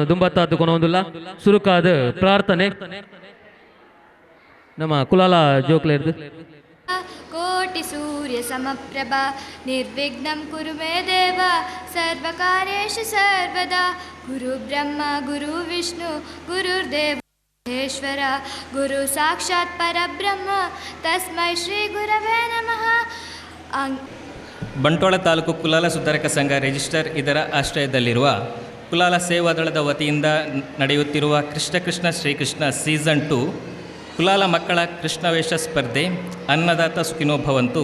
ದುಂಬತ್ತಾದ್ದು ಕೊನೊಂದುಲ್ಲ ಸುರುಕಾದ ಪ್ರಾರ್ಥನೆ ನಮ್ಮ ಕುಲಾಲ ಜೋಕ್ಲೇರ್ದು ಕೋಟಿ ಸೂರ್ಯ ಸಮಪ್ರಭಾ ನಿರ್ವಿಘ್ನಂ ಕುರು ಮೇ ದೇವ ಸರ್ವಕಾರ್ಯೇಷು ಸರ್ವದಾ ಗುರು ಬ್ರಹ್ಮ ಗುರು ವಿಷ್ಣು ಗುರುರ್ದೇವ ಮಹೇಶ್ವರ ಗುರು ಸಾಕ್ಷಾತ್ ಪರಬ್ರಹ್ಮ ತಸ್ಮೈ ಶ್ರೀ ಗುರವೇ ನಮಃ. ಬಂಟ್ವಾಳ ತಾಲೂಕು ಕುಲಾಲ ಸುಧಾರಕ ಸಂಘ ರಿಜಿಸ್ಟರ್ ಇದರ ಆಶ್ರಯದಲ್ಲಿರುವ ಕುಲಾಲ ಸೇವಾದಳದ ವತಿಯಿಂದ ನಡೆಯುತ್ತಿರುವ ಕೃಷ್ಣ ಕೃಷ್ಣ ಶ್ರೀಕೃಷ್ಣ ಸೀಸನ್ 2 ಕುಲಾಲ ಮಕ್ಕಳ ಕೃಷ್ಣವೇಷ ಸ್ಪರ್ಧೆ, ಅನ್ನದಾತ ಸುಖಿನೋ ಭವಂತು,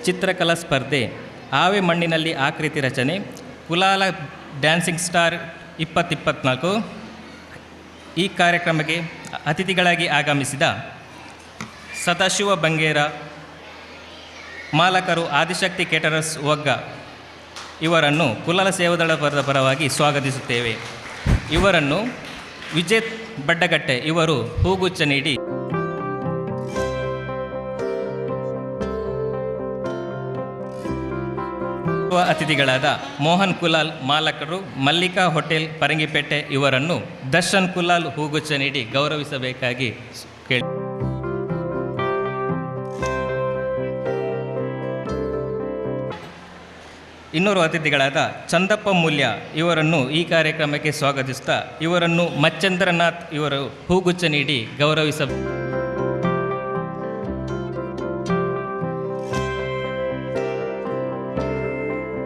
ಚಿತ್ರಕಲಾ ಸ್ಪರ್ಧೆ, ಆವೆ ಮಣ್ಣಿನಲ್ಲಿ ಆಕೃತಿ ರಚನೆ, ಕುಲಾಲ ಡ್ಯಾನ್ಸಿಂಗ್ ಸ್ಟಾರ್ 2024 ಈ ಕಾರ್ಯಕ್ರಮಕ್ಕೆ ಅತಿಥಿಗಳಾಗಿ ಆಗಮಿಸಿದ ಸದಾಶಿವ ಬಂಗೇರ, ಮಾಲಕರು ಆದಿಶಕ್ತಿ ಕೇಟರರ್ಸ್ ಒಗ್ಗ ಇವರನ್ನು ಕುಲಾಲ ಸೇವಾದಳದ ಪರವಾಗಿ ಸ್ವಾಗತಿಸುತ್ತೇವೆ. ಇವರನ್ನು ವಿಜೇತ್ ಬಡ್ಡಗಟ್ಟೆ ಇವರು ಹೂಗುಚ್ಛ ನೀಡಿ ಅತಿಥಿಗಳಾದ ಮೋಹನ್ ಕುಲಾಲ್, ಮಾಲಕರು ಮಲ್ಲಿಕಾ ಹೋಟೆಲ್ ಪರಂಗಿಪೇಟೆ ಇವರನ್ನು ದರ್ಶನ್ ಕುಲಾಲ್ ಹೂಗುಚ್ಛ ನೀಡಿ ಗೌರವಿಸಬೇಕಾಗಿ ಕೇಳಿ. ಇನ್ನೋರ್ವ ಅತಿಥಿಗಳಾದ ಚಂದಪ್ಪ ಮೂಲ್ಯ ಇವರನ್ನು ಈ ಕಾರ್ಯಕ್ರಮಕ್ಕೆ ಸ್ವಾಗತಿಸುತ್ತಾ ಇವರನ್ನು ಮಚ್ಚಂದ್ರನಾಥ್ ಇವರು ಹೂಗುಚ್ಛ ನೀಡಿ ಗೌರವಿಸ.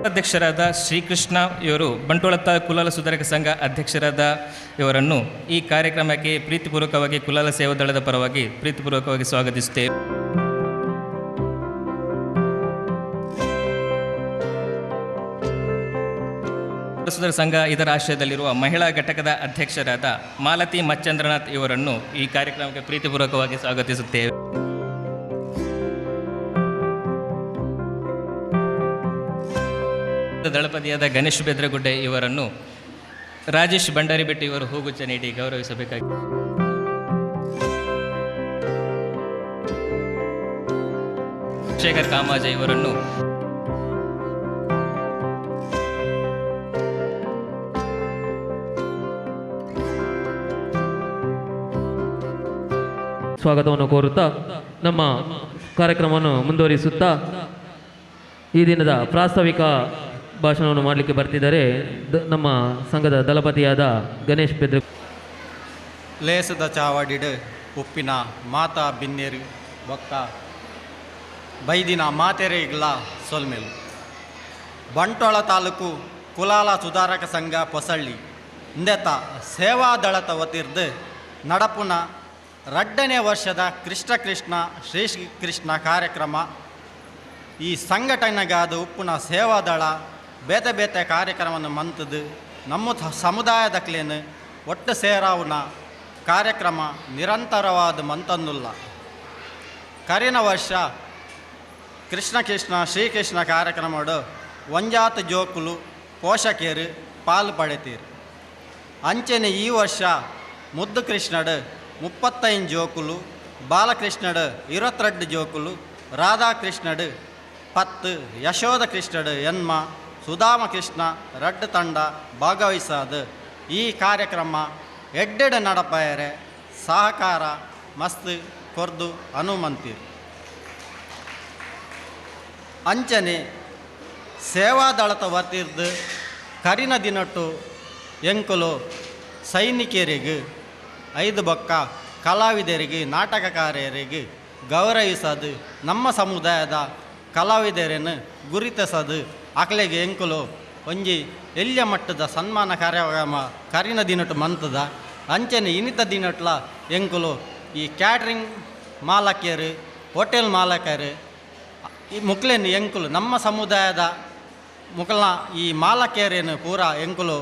ಅಧ್ಯಕ್ಷರಾದ ಶ್ರೀಕೃಷ್ಣ ಇವರು ಬಂಟ್ವಾಳ ಕುಲಾಲ ಸುಧಾರಕ ಸಂಘ ಅಧ್ಯಕ್ಷರಾದ ಇವರನ್ನು ಈ ಕಾರ್ಯಕ್ರಮಕ್ಕೆ ಪ್ರೀತಿಪೂರ್ವಕವಾಗಿ ಕುಲಾಲ ಸೇವಾದಳದ ಪರವಾಗಿ ಪ್ರೀತಿಪೂರ್ವಕವಾಗಿ ಸ್ವಾಗತಿಸುತ್ತೇವೆ. ಸುಧಾರಕ ಸಂಘ ಇದರ ಆಶ್ರಯದಲ್ಲಿರುವ ಮಹಿಳಾ ಘಟಕದ ಅಧ್ಯಕ್ಷರಾದ ಮಾಲತಿ ಮಚ್ಚಂದ್ರನಾಥ್ ಇವರನ್ನು ಈ ಕಾರ್ಯಕ್ರಮಕ್ಕೆ ಪ್ರೀತಿಪೂರ್ವಕವಾಗಿ ಸ್ವಾಗತಿಸುತ್ತೇವೆ. ದಳಪತಿಯಾದ ಗಣೇಶ್ ಬೆದ್ರಗುಡ್ಡೆ ಇವರನ್ನು ರಾಜೇಶ್ ಭಂಡಾರಿಬೆಟ್ಟಿ ಇವರು ಹೂಗುಚ್ಛ ನೀಡಿ ಗೌರವಿಸಬೇಕಾಗಿದೆ. ಶೇಖರ್ ಕಾಮಾಜ ಇವರನ್ನು ಸ್ವಾಗತವನ್ನು ಕೋರುತ್ತಾ ನಮ್ಮ ಕಾರ್ಯಕ್ರಮವನ್ನು ಮುಂದುವರಿಸುತ್ತಾ ಈ ದಿನದ ಪ್ರಾಸ್ತಾವಿಕ ಭಾಷಣವನ್ನು ಮಾಡಲಿಕ್ಕೆ ಬರ್ತಿದ್ದಾರೆ ನಮ್ಮ ಸಂಘದ ದಳಪತಿಯಾದ ಗಣೇಶ್ ಬೆದ್ರ. ಲೇಸದ ಚಾವಡಿಡ್ ಉಪ್ಪಿನ ಮಾತಾ ಬಿನ್ನೇರು ಬೊಕ್ಕ ಬೈದಿನ ಮಾತೆರೆಗ್ಲ ಸೊಲ್ಮೆಲು. ಬಂಟ್ವಾಳ ತಾಲೂಕು ಕುಲಾಲ ಸುಧಾರಕ ಸಂಘ ಪೊಸಳ್ಳಿ ಇಂದೆತ ಸೇವಾದಳತ ವತಿರ್ದು ನಡಪುನ 2ನೇ ವರ್ಷದ ಕೃಷ್ಣ ಶ್ರೀಕೃಷ್ಣ ಕಾರ್ಯಕ್ರಮ. ಈ ಸಂಘಟನೆಗಾದ ಉಪ್ಪುನ ಸೇವಾದಳ ಬೇತೆ ಬೇತೆ ಕಾರ್ಯಕ್ರಮವನ್ನು ಮಂತದು ನಮ್ಮ ಸಮುದಾಯದಕ್ಲೇನು ಒಟ್ಟು ಸೇರಾವುನ ಕಾರ್ಯಕ್ರಮ ನಿರಂತರವಾದ ಮಂತನ್ನುಲ್ಲ. ಕರಿನ ವರ್ಷ ಕೃಷ್ಣ ಶ್ರೀಕೃಷ್ಣ ಕಾರ್ಯಕ್ರಮಡು ಒಂಜಾತು ಜೋಕುಲು ಪೋಷಕರು ಪಾಲು ಪಡೆತೀರು. ಅಂಚೆನೆ ಈ ವರ್ಷ ಮುದ್ದು ಕೃಷ್ಣಡು 35 ಜೋಕುಲು, ಬಾಲಕೃಷ್ಣಡು 22 ಜೋಕುಲು, ರಾಧಾಕೃಷ್ಣಡು 10, ಯಶೋಧ ಕೃಷ್ಣಡು ಎನ್ಮ, ಸುಧಾಮ ಕೃಷ್ಣ 2 ತಂಡ ಭಾಗವಹಿಸದು. ಈ ಕಾರ್ಯಕ್ರಮ ಎಡ್ಡೆಡು ನಡಪಾಯರೆ ಸಹಕಾರ ಮಸ್ತ್ ಕೊರ್ದು ಹನುಮಂತೀರು. ಅಂಚನೆ ಸೇವಾದಳತ ವರ್ತಿರ್ದು ಕರಿನ ದಿನಟ್ಟು ಎಂಕುಲು ಸೈನಿಕರಿಗೆ 5 ಬೊಕ್ಕ ಕಲಾವಿದರಿಗೆ ನಾಟಕಕಾರರಿಗೆ ಗೌರವಿಸದು. ನಮ್ಮ ಸಮುದಾಯದ ಕಲಾವಿದರನ್ನು ಗುರುತಿಸದು ಆಕಲೆಗೆ ಎಂಕುಲು ಒಂಜಿ ಎಲ್ಯ ಮಟ್ಟದ ಸನ್ಮಾನ ಕಾರ್ಯಕ್ರಮ ಕರಿನ ದಿನಟ್ಟು ಮಂತದ. ಅಂಚನೆ ಇನ್ನಿತ ದಿನಟ್ಲ ಎಂಕುಲು ಈ ಕ್ಯಾಟ್ರಿಂಗ್ ಮಾಲಕಿಯರು, ಹೋಟೆಲ್ ಮಾಲಕರು ಈ ಮುಕ್ಲೇನು ಎಂಕುಲು ನಮ್ಮ ಸಮುದಾಯದ ಮುಕ್ಲನ ಈ ಮಾಲಕಿಯರೇನು ಪೂರ ಎಂಕುಲು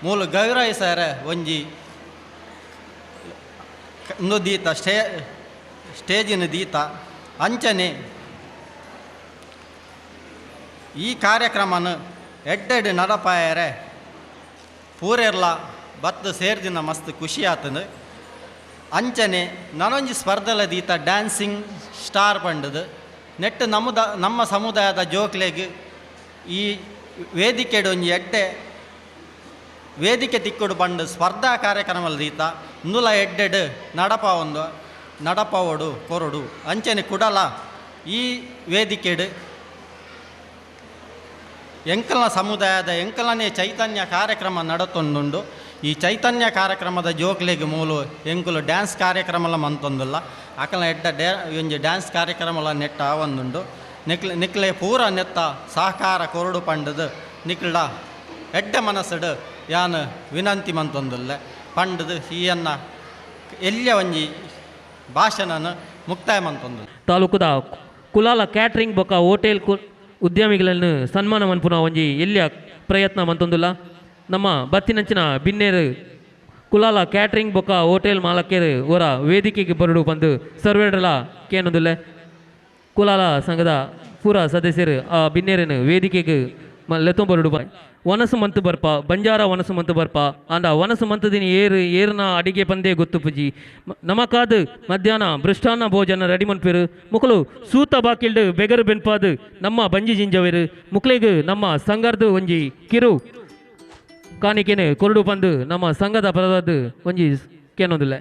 ಮೂಲ ಗೌರವಿಸರೆ ಒಂಜಿ ದೀತ ಸ್ಟೇಜಿನ ದೀತ. ಅಂಚನೆ ಈ ಕಾರ್ಯಕ್ರಮನ ಎಡ್ಡೆಡು ನಡಪಾಯರೆ ಪೂರೆರ್ಲ ಬತ್ತು ಸೇರ್ದಿನ ಮಸ್ತ್ ಖುಷಿ ಆತಂದು. ಅಂಚನೆ ನನೊಂಜಿ ಸ್ಪರ್ಧೆಲ ದೀತ ಡ್ಯಾನ್ಸಿಂಗ್ ಸ್ಟಾರ್ ಪಂಡದು ನೆಟ್ಟು ನಮ್ಮ ಸಮುದಾಯದ ಜೋಕ್ಲೆಗ್ ಈ ವೇದಿಕೆಡು ಒಂಜಿ ಎಡ್ಡೆ ವೇದಿಕೆ ತಿಕ್ಕುಡು ಪಂಡು ಸ್ಪರ್ಧಾ ಕಾರ್ಯಕ್ರಮದ ರೀತ ಇಂದುಲ ಎಡ್ಡೆಡ್ ನಡಪವಡು ಕೊರಡು ಅಂಚನೆ ಕುಡಲ ಈ ವೇದಿಕೆಡು ಎಂಕಲ್ನ ಸಮುದಾಯದ ಎಂಕಲನೇ ಚೈತನ್ಯ ಕಾರ್ಯಕ್ರಮ ನಡತೊಂದುಂಡು. ಈ ಚೈತನ್ಯ ಕಾರ್ಯಕ್ರಮದ ಜೋಕ್ಲೆಗ್ ಮೂಲು ಎಂಕುಲು ಡ್ಯಾನ್ಸ್ ಕಾರ್ಯಕ್ರಮಲ ಮಂತೊಂದುಲ್ಲ ಅಕಲ್ನ ಎಡ್ಡ ಒಂಜಿ ಡ್ಯಾನ್ಸ್ ಕಾರ್ಯಕ್ರಮಲ ನೆಟ್ಟ ಆವೊಂದುಂಡು. ನಿಕ್ಲೆ ಪೂರ ನೆತ್ತ ಸಹಕಾರ ಕೊರಡು ಪಂಡದು ನಿಕ್ಲ ಎಡ್ಡ ಮನಸ್ಸಡು ಯಾನು ವಿನಂತಿ ಮಂತೊಂದುಲ್ಲ ಪಂಡದು ಈಯನ್ನ ಎಲ್ಲಿಯ ಒಂಜಿ ಭಾಷಣನ ಮುಕ್ತಾಯ ಮಂತೊಂದು. ತಾಲೂಕುದ ಕುಲಾಲ ಕ್ಯಾಟ್ರಿಂಗ್ ಬೊಕ್ಕ ಹೋಟೆಲ್ ಉದ್ಯಮಿಗಳನ್ನು ಸನ್ಮಾನ ಮನ್ಪುನ ಒಂಜಿ ಎಲ್ಲಿಯ ಪ್ರಯತ್ನ ಮಂತೊಂದುಲ್ಲ. ನಮ್ಮ ಬತ್ತಿನಂಚಿನ ಬಿನ್ನೇರು ಕುಲಾಲ ಕ್ಯಾಟ್ರಿಂಗ್ ಬೊಕ್ಕ ಹೋಟೆಲ್ ಮಾಲಕರು ಅವರ ವೇದಿಕೆಗೆ ಬರಡು ಬಂದು ಸರ್ವೇಡ್ರಲ ಕೇನೊಂದುಲ್ಲೆ ಕುಲಾಲ ಸಂಘದ ಪೂರ ಸದಸ್ಯರು ಆ ಬಿನ್ನೇರನ್ನು ವೇದಿಕೆಗೆ ಲೆತ್ತೊಂಬರಡು ವನಸು ಮಂತು ಬರ್ಪ ಬಂಜಾರ ವನಸು ಮಂತು ಬರ್ಪ ಅಂದ ವನಸು ಮಂತದಿನ ಏರ್ನ ಅಡಿಗೆ ಪಂದೇ ಗೊತ್ತು ಪುಜಿ ನಮಕಾದು ಮಧ್ಯಾಹ್ನ ಮೃಷ್ಟಾನ್ನ ಭೋಜನ ರೆಡಿ ಮನ್ಪೇರು ಮುಕಲು ಸೂತ ಬಾಕಿಲ್ಡು ಬೆಗರು ಬೆನ್ಪಾದು ನಮ್ಮ ಬಂಜಿ ಜಿಂಜವೇರು ಮುಕ್ಲೆಗ್ ನಮ್ಮ ಸಂಘರ್ದು ಒಂಜಿ ಕಿರು ಕಾಣಿಕೆನೆ ಕೊರಡು ಬಂದು ನಮ್ಮ ಸಂಘದ ಪರವಾದ ಒಂಜಿ ಕೇನೊಂದಿಲ್ಲ.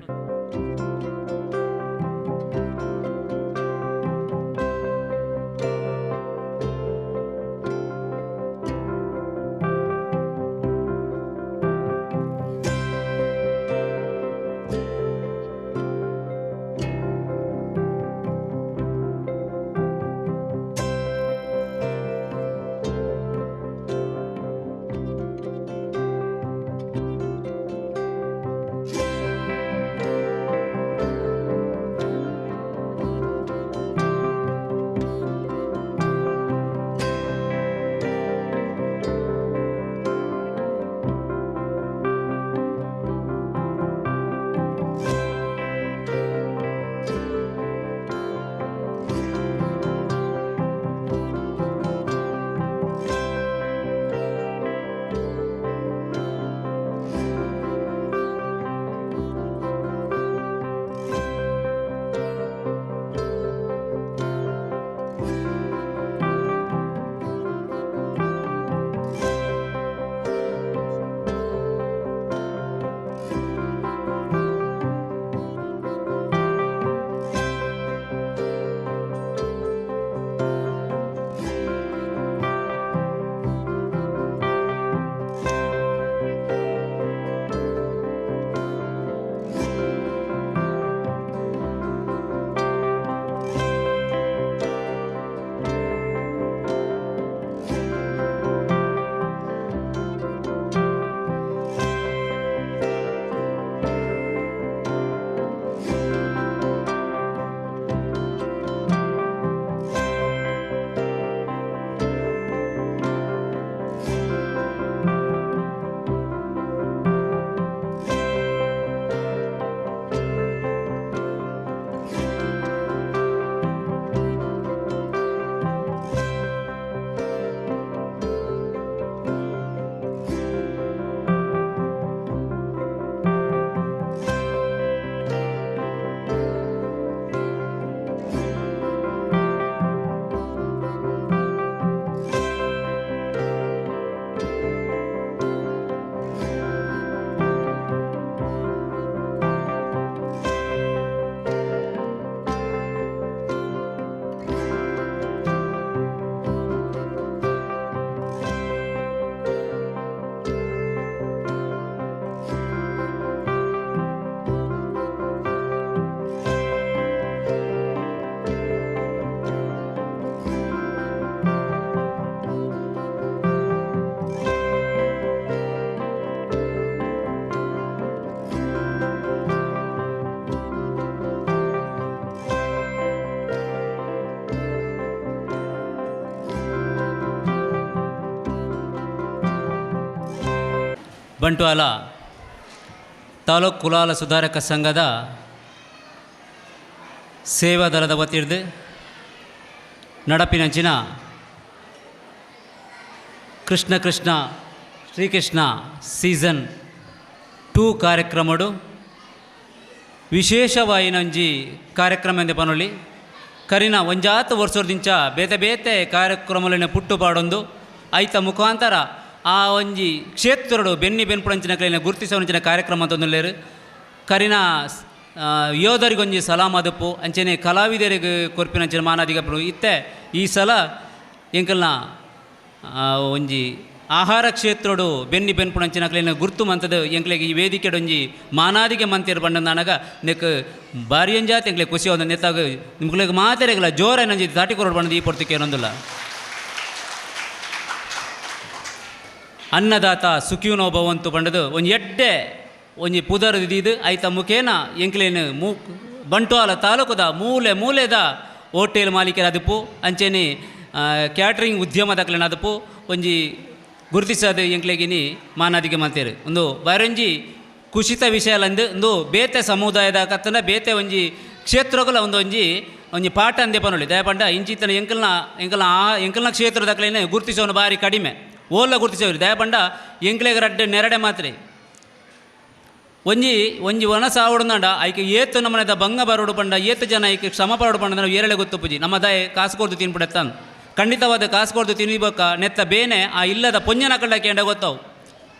ಬಂಟ್ವಾಳ ತಾಲೂಕು ಕುಲಾಲ ಸುಧಾರಕ ಸಂಘದ ಸೇವಾದಳದ ವತಿರ್ದು ನಡಪಿನಂಚಿನ ಕೃಷ್ಣ ಕೃಷ್ಣ ಶ್ರೀಕೃಷ್ಣ ಸೀಸನ್ 2 ಕಾರ್ಯಕ್ರಮಡು ವಿಶೇಷವಾಯಿನಂಜಿ ಕಾರ್ಯಕ್ರಮ ಎಂದೆ ಪನೊಲಿ ಕರಿನ ಒಂಜಾತು ವರ್ಷದಿಂಚ ಬೇತೆ ಬೇತೆ ಕಾರ್ಯಕ್ರಮಗಳನ್ನ ಪುಟ್ಟು ಪಾಡೊಂದು ಐತ ಮುಖಾಂತರ ಆ ಒಂಜಿ ಕ್ಷೇತ್ರಡು ಬೆನ್ನಿ ಬೆನ್ಪುಡಂಚಿನ ಕೈನ ಗುರುತಿಸುವಂಚಿನ ಕಾರ್ಯಕ್ರಮ ಅಂತಂದುಲ್ಲೇರು ಕರಿನ ಯೋಧರಿಗೊಂಜಿ ಸಲಾಮ್ ಅದಪ್ಪು ಅಂಚನೆ ಕಲಾವಿದರಿಗೆ ಕೊರ್ಪಿನಂಚಿನ ಮಾನಾದಿಗಪ್ಪು ಇತ್ತೆ ಈ ಸಲ ಎಂಕಲ್ನ ಒಂಜಿ ಆಹಾರ ಕ್ಷೇತ್ರಡು ಬೆನ್ನಿ ಬೆನ್ಪುಣಂಚಿನ ಕೈನ ಗುರ್ತು ಮಂತದ ಎಂಕ್ಲೆಗೆ ಈ ವೇದಿಕೆಡೊಂಜಿ ಮಾನಾದಿಗೆ ಮಂತಿರು ಬಂಡ ನನಗ ನೆಕ್ ಬಾರಿ ಎಂಜಾತ್ ಎಂಕ್ಲೆ ಖುಷಿ ಒಂದು ನೆತ್ತಾಗ ನಿಮ್ಗಳಿಗೆ ಮಾತಾರೆಗಲ್ಲ ಜೋರ ನಂಜಿ ದಾಟಿ ಕೊರೋಡು ಬಂಡದು ಈ ಪೊರ್ತಕ್ಕೆ ಏನೊಂದಿಲ್ಲ ಅನ್ನದಾತ ಸುಖಿನೋ ಭವಂತು ಬಂಡದು ಒಂದು ಎಡ್ಡೆ ಒಂಜಿ ಪುದರ್ ಇದು ಐತ ಮುಖೇನ ಎಂಕ್ಲೇನು ಬಂಟ್ವಾಳ ತಾಲೂಕದ ಮೂಲೆದ ಹೋಟೆಲ್ ಮಾಲೀಕರ ಅದಪ್ಪು ಅಂಚೆನೆ ಕ್ಯಾಟ್ರಿಂಗ್ ಉದ್ಯಮದಕ್ಲೇನ ಅದಪ್ಪು ಒಂಜಿ ಗುರುತಿಸೋದು ಎಂಕ್ಲೆಗಿನಿ ಮಾನಾದಿಗೆ ಮಂತೇರು ಒಂದು ಬರಂಜಿ ಕುಶಿತ ವಿಷಯಲಂದು ಒಂದು ಬೇತೆ ಸಮುದಾಯದ ಕತ್ತನ ಬೇತೆ ಒಂಜಿ ಕ್ಷೇತ್ರಗಳ ಒಂಜಿ ಪಾಠ ಅಂದೆ ಪನೊಳಿ ದಯಪಂಡ ಇಂಚಿತನ ಎಂಕಲ್ನ ಕ್ಷೇತ್ರದಕ್ಲೇನೆ ಗುರುತಿಸೋನು ಭಾರಿ ಕಡಿಮೆ ಓಲ್ಲ ಗುರುತಿಸೋರು ದಯಪಂಡ ಎಂಕ್ಲೆಗೆ ರಡ್ಡೆ ನೆರಡೆ ಮಾತ್ರೆ ಒಂಜಿ ವನ ಸಾವಡುಂಡ ಐಕೆ ಏತು ನಮ್ಮನೆದ ಬಂಗ ಬರೋಡು ಪಂಡ ಏತು ಜನ ಐಕೆ ಶ್ರಮ ಪರೋಡು ಪಂಡ ನಾವು ಏರಳೆ ಗೊತ್ತುಪ್ಪುಜಿ ನಮ್ಮ ದಾಯ ಕಾಸು ಕೊಡ್ದು ತಿನ್ಬಿಡತ್ತಾನ ಖಂಡಿತವಾದ ಕಾಸು ಕೊಡ್ದು ತಿನ್ನಿಬೇಕ ನೆತ್ತ ಬೇನೆ ಆ ಇಲ್ಲದ ಪೊಂಜನ ಕಳ್ಳಕ್ಕೆ ಎಂಡ ಗೊತ್ತಾವು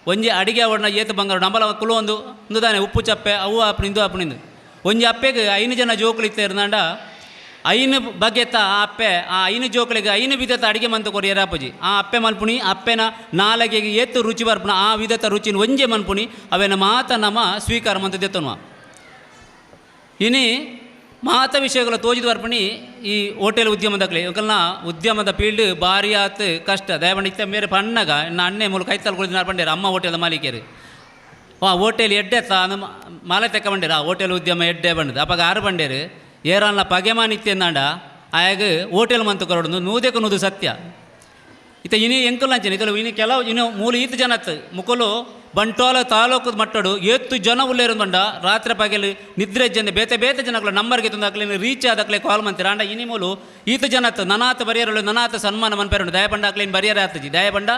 ಒಂಜಿ ಅಡಿಗೆ ಅವಡನ್ನ ಏತು ಬಂಗಾರ ನಂಬಲ ಕುಲು ಒಂದು ದಾನೆ ಉಪ್ಪು ಚಪ್ಪೆ ಅವು ಆಪಣಿಂದು ಆಪಣಿಂದು ಒಂಜಿ ಅಪ್ಪೆಗೆ 5 ಜನ ಜೋಕುಲಿತ್ತೆ ಇರ್ನಾಂಡ 5 ಬಗೆತ ಆ ಅಪ್ಪೆ ಆ 5 ಜೋಕುಲಿಗೆ 5 ವಿಧತ ಅಡಿಗೆ ಮಂತು ಕೊಡಿ ಎರಾಪಜಿ ಆ ಅಪ್ಪೆ ಮಲ್ಪುಣಿ ಅಪ್ಪೆನ ನಾಲಗೆಗೆ ಏತು ರುಚಿ ಬರ್ಪುಣ ಆ ವಿಧತ ರುಚಿನ ಒಂಜೆ ಮನ್ಪುಣಿ ಅವೇನ ಮಾತ ನಮ್ಮ ಸ್ವೀಕಾರ ಮಂತ ದೆತ್ತನುವ ಇನಿ ಮಾತ ವಿಷಯಗಳು ತೋಜಿದ ಬರ್ಪಣಿ ಈ ಹೋಟೆಲ್ ಉದ್ಯಮದಕ್ಲೆ ಇವಕಲ್ನ ಉದ್ಯಮದ ಫೀಲ್ಡ್ ಭಾರಿ ಆತ್ ಕಷ್ಟ ದಯಪಂಡ ಇತ್ತ ಮೇರೆ ಪಣ್ಣಗ ಇನ್ನು ಅಣ್ಣೆ ಮೂಲಕ ಕೈತಲ್ ಕುಳಿದು ಪಂಡೇರು ಅಮ್ಮ ಹೋಟೆಲ್ದ ಮಾಲೀಕರು ಹೋಟೆಲ್ ಎಡ್ಡೆತ್ತ ಮಾಲೆ ತೆಕ್ಕ ಬಂಡೇರು ಆ ಹೋಟೆಲ್ ಉದ್ಯಮ ಎಡ್ಡೆ ಬಂಡದು ಅಪ್ಪಾಗ ಆರು ಬಂಡೇರು ಏರನ್ನ ಪಗೆಮಾನಿತ್ಯಂದಾಂಡ ಆಯಾಗ ಹೋಟೆಲ್ ಮಂತು ಕೊರಡು ನೂದೆಕು ನೂದು ಸತ್ಯ ಇತ್ತ ಇನಿ ಎಂಕಲ್ ಅಂಚನೆ ಇತಲು ಇನ್ನು ಕೆಲವು ಇನ್ನು ಮೂಲ ಈತ ಜನತ್ ಮುಕಲು ಬಂಟ್ವಾಳ ತಾಲೂಕು ಮಟ್ಟಡು ಏತ್ತು ಜನ ಉಳ್ಳೇರು ಬಂಡ ರಾತ್ರಿ ಪಗೆಲು ನಿದ್ರೆ ಜನ ಬೇತೆ ಜನಗಳ ನಂಬರ್ಗೆ ತಂದಾಕ್ಲೆ ರೀಚ್ ಆದಾಕ್ಲೆ ಕಾಲ್ ಮಂತೀರ ಅಂಡ ಇನಿ ಮೂಲು ಈತ ಜನತ್ ನನಾಥ ಬರಿಯರಳು ನನಾಥ ಸನ್ಮಾನ ಮನ್ಪೇರು ದಯಪಂಡ ಆಕ್ಲೇನು ಬರಿಯರ ಆತಜಿ ದಯಪಂಡ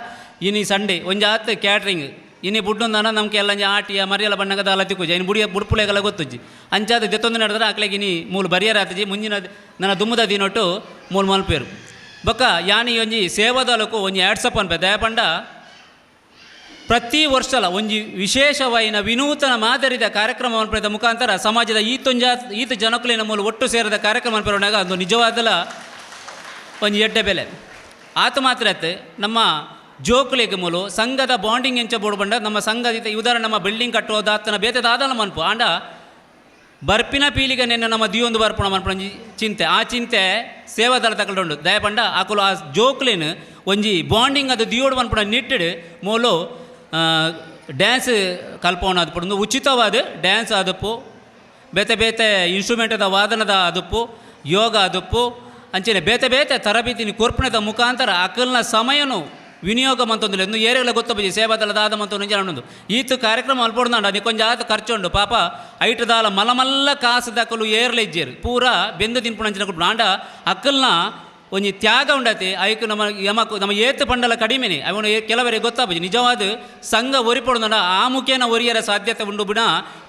ಇನಿ ಸಂಡೆ ಒಂಜಿ ಆತ್ ಕ್ಯಾಟ್ರಿಂಗ್ ಇನಿ ಬುಡ್ಡೊಂದನ ನಮ್ಗೆ ಎಲ್ಲ ಆಟಿಯ ಮರಿಯಲ್ಲ ಬಣ್ಣಗದ ಅಲ್ಲ ತಿಕ್ಕುಜಿ ಇನ್ನು ಬುಡ್ಪುಳೆಗೆಲ್ಲ ಗೊತ್ತುಜ್ಜಿ ಅಂಚಾದ ದೆತ್ತೊಂದು ನಡೆದ್ರೆ ಆಕ್ಲೆಗೆ ಇನಿ ಮೂಲು ಬರಿಯರ ಆತಜಿ ಮುಂಜಿನ ನನ್ನ ದುಮ್ಮದ ದಿನೊಟ್ಟು ಮೂಲು ಮಲ್ಪೇರು ಬೊಕ್ಕ ಯಾನಿ ಒಂಜಿ ಸೇವಾದಲಕ್ಕೂ ಒಂಜಿ ಆಡ್ಸಪ್ ಅನ್ಪೆ ದಯಪಂಡ ಪ್ರತಿ ವರ್ಷಲ ಒಂಜಿ ವಿಶೇಷವಾಯಿನ ವಿನೂತನ ಮಾದರಿದ ಕಾರ್ಯಕ್ರಮ ಅನ್ಪದ ಮುಖಾಂತರ ಸಮಾಜದ ಈತ ಜನಕುಲಿನ ಮೂಲ ಒಟ್ಟು ಸೇರಿದ ಕಾರ್ಯಕ್ರಮ ಅನ್ಪರೋಣಾಗ ಅದು ನಿಜವಾದಲ ಒಂಜಿ ಎಡ್ಡೆ ಬೆಲೆ ಆತ ಮಾತ್ರ ನಮ್ಮ ಜೋಕುಲಿಗೆ ಮೂಲು ಸಂಘದ ಬಾಂಡಿಂಗ್ ಎಂಚ ಬೋರ್ಡು ಬಂಡ ನಮ್ಮ ಸಂಘದ ಉದಾಹರಣೆ ನಮ್ಮ ಬಿಲ್ಡಿಂಗ್ ಕಟ್ಟೋದು ಆತನ ಬೇತದಾದಲ ಮನ್ಪು ಆಂಡ ಬರ್ಪಿನ ಪೀಳಿಗೆ ನೆನ್ನೆ ನಮ್ಮ ದಿಯೊಂದು ಬರ್ಪಣ ಮನ್ಪಣ ಚಿಂತೆ ಆ ಚಿಂತೆ ಸೇವಾದಳ ತಗೊಂಡು ದಯಪಂಡ ಆಕಲು ಆ ಜೋಕ್ಲೇನು ಒಂಜಿ ಬಾಂಡಿಂಗ್ ಅದು ದಿಯೋಡು ಮನ್ಪಣ ನಿಟ್ಟಿಡು ಮೂಲು ಡ್ಯಾನ್ಸ್ ಕಲ್ಪೋಣ ಅದು ಪಡು ಉಚಿತವಾದ ಡ್ಯಾನ್ಸ್ ಅದಪ್ಪು ಬೇತೆ ಇನ್ಸ್ಟ್ರೂಮೆಂಟದ ವಾದನದ ಅದಪ್ಪು ಯೋಗ ಅದಪ್ಪು ಅಂಚನೆ ಬೇತೆ ತರಬೇತಿನಿ ಕೊರ್ಪಣದ ಮುಖಾಂತರ ಅಕಲ್ನ ಸಮಯನು ವಿನಿಯೋಗ ಮಂತೊಂದಿಲ್ಲ ಇನ್ನು ಏರಿಯಲ್ಲ ಗೊತ್ತಬಜಿ ಸೇವಾದಳದಾದ ಮಂತ ನಿಜ ಈತ ಕಾರ್ಯಕ್ರಮ ಅಲ್ಪಡ್ದಾಂಡ ನೀ ಕೊಂಚ ಆತ ಖರ್ಚುಂಡು ಪಾಪ ಐಟದಾಲ ಮಲಮಲ್ಲ ಕಾಸು ದಕ್ಕಲು ಏರ್ಲೆಜ್ಜೇರು ಪೂರಾ ಬೆಂದು ತಿನ್ಪುಣಂಚಿನ ಕೊಟ್ಟು ಆಂಡ ಅಕ್ಕಲ್ನ ಒಂಜಿ ತ್ಯಾಗ ಉಂಡತಿ ಐಕು ನಮ್ಮ ಏತು ಪಂಡಲ ಕಡಿಮೆನೆ ಅವನು ಕೆಲವರಿಗೆ ಗೊತ್ತಾಬಜಿ ನಿಜವಾದ ಸಂಘ ಒರಿಪೊಡ್ದಾಂಡ ಆ ಮುಖೇನ ಒರಿಯರ ಸಾಧ್ಯತೆ ಉಂಡು ಬಿಡ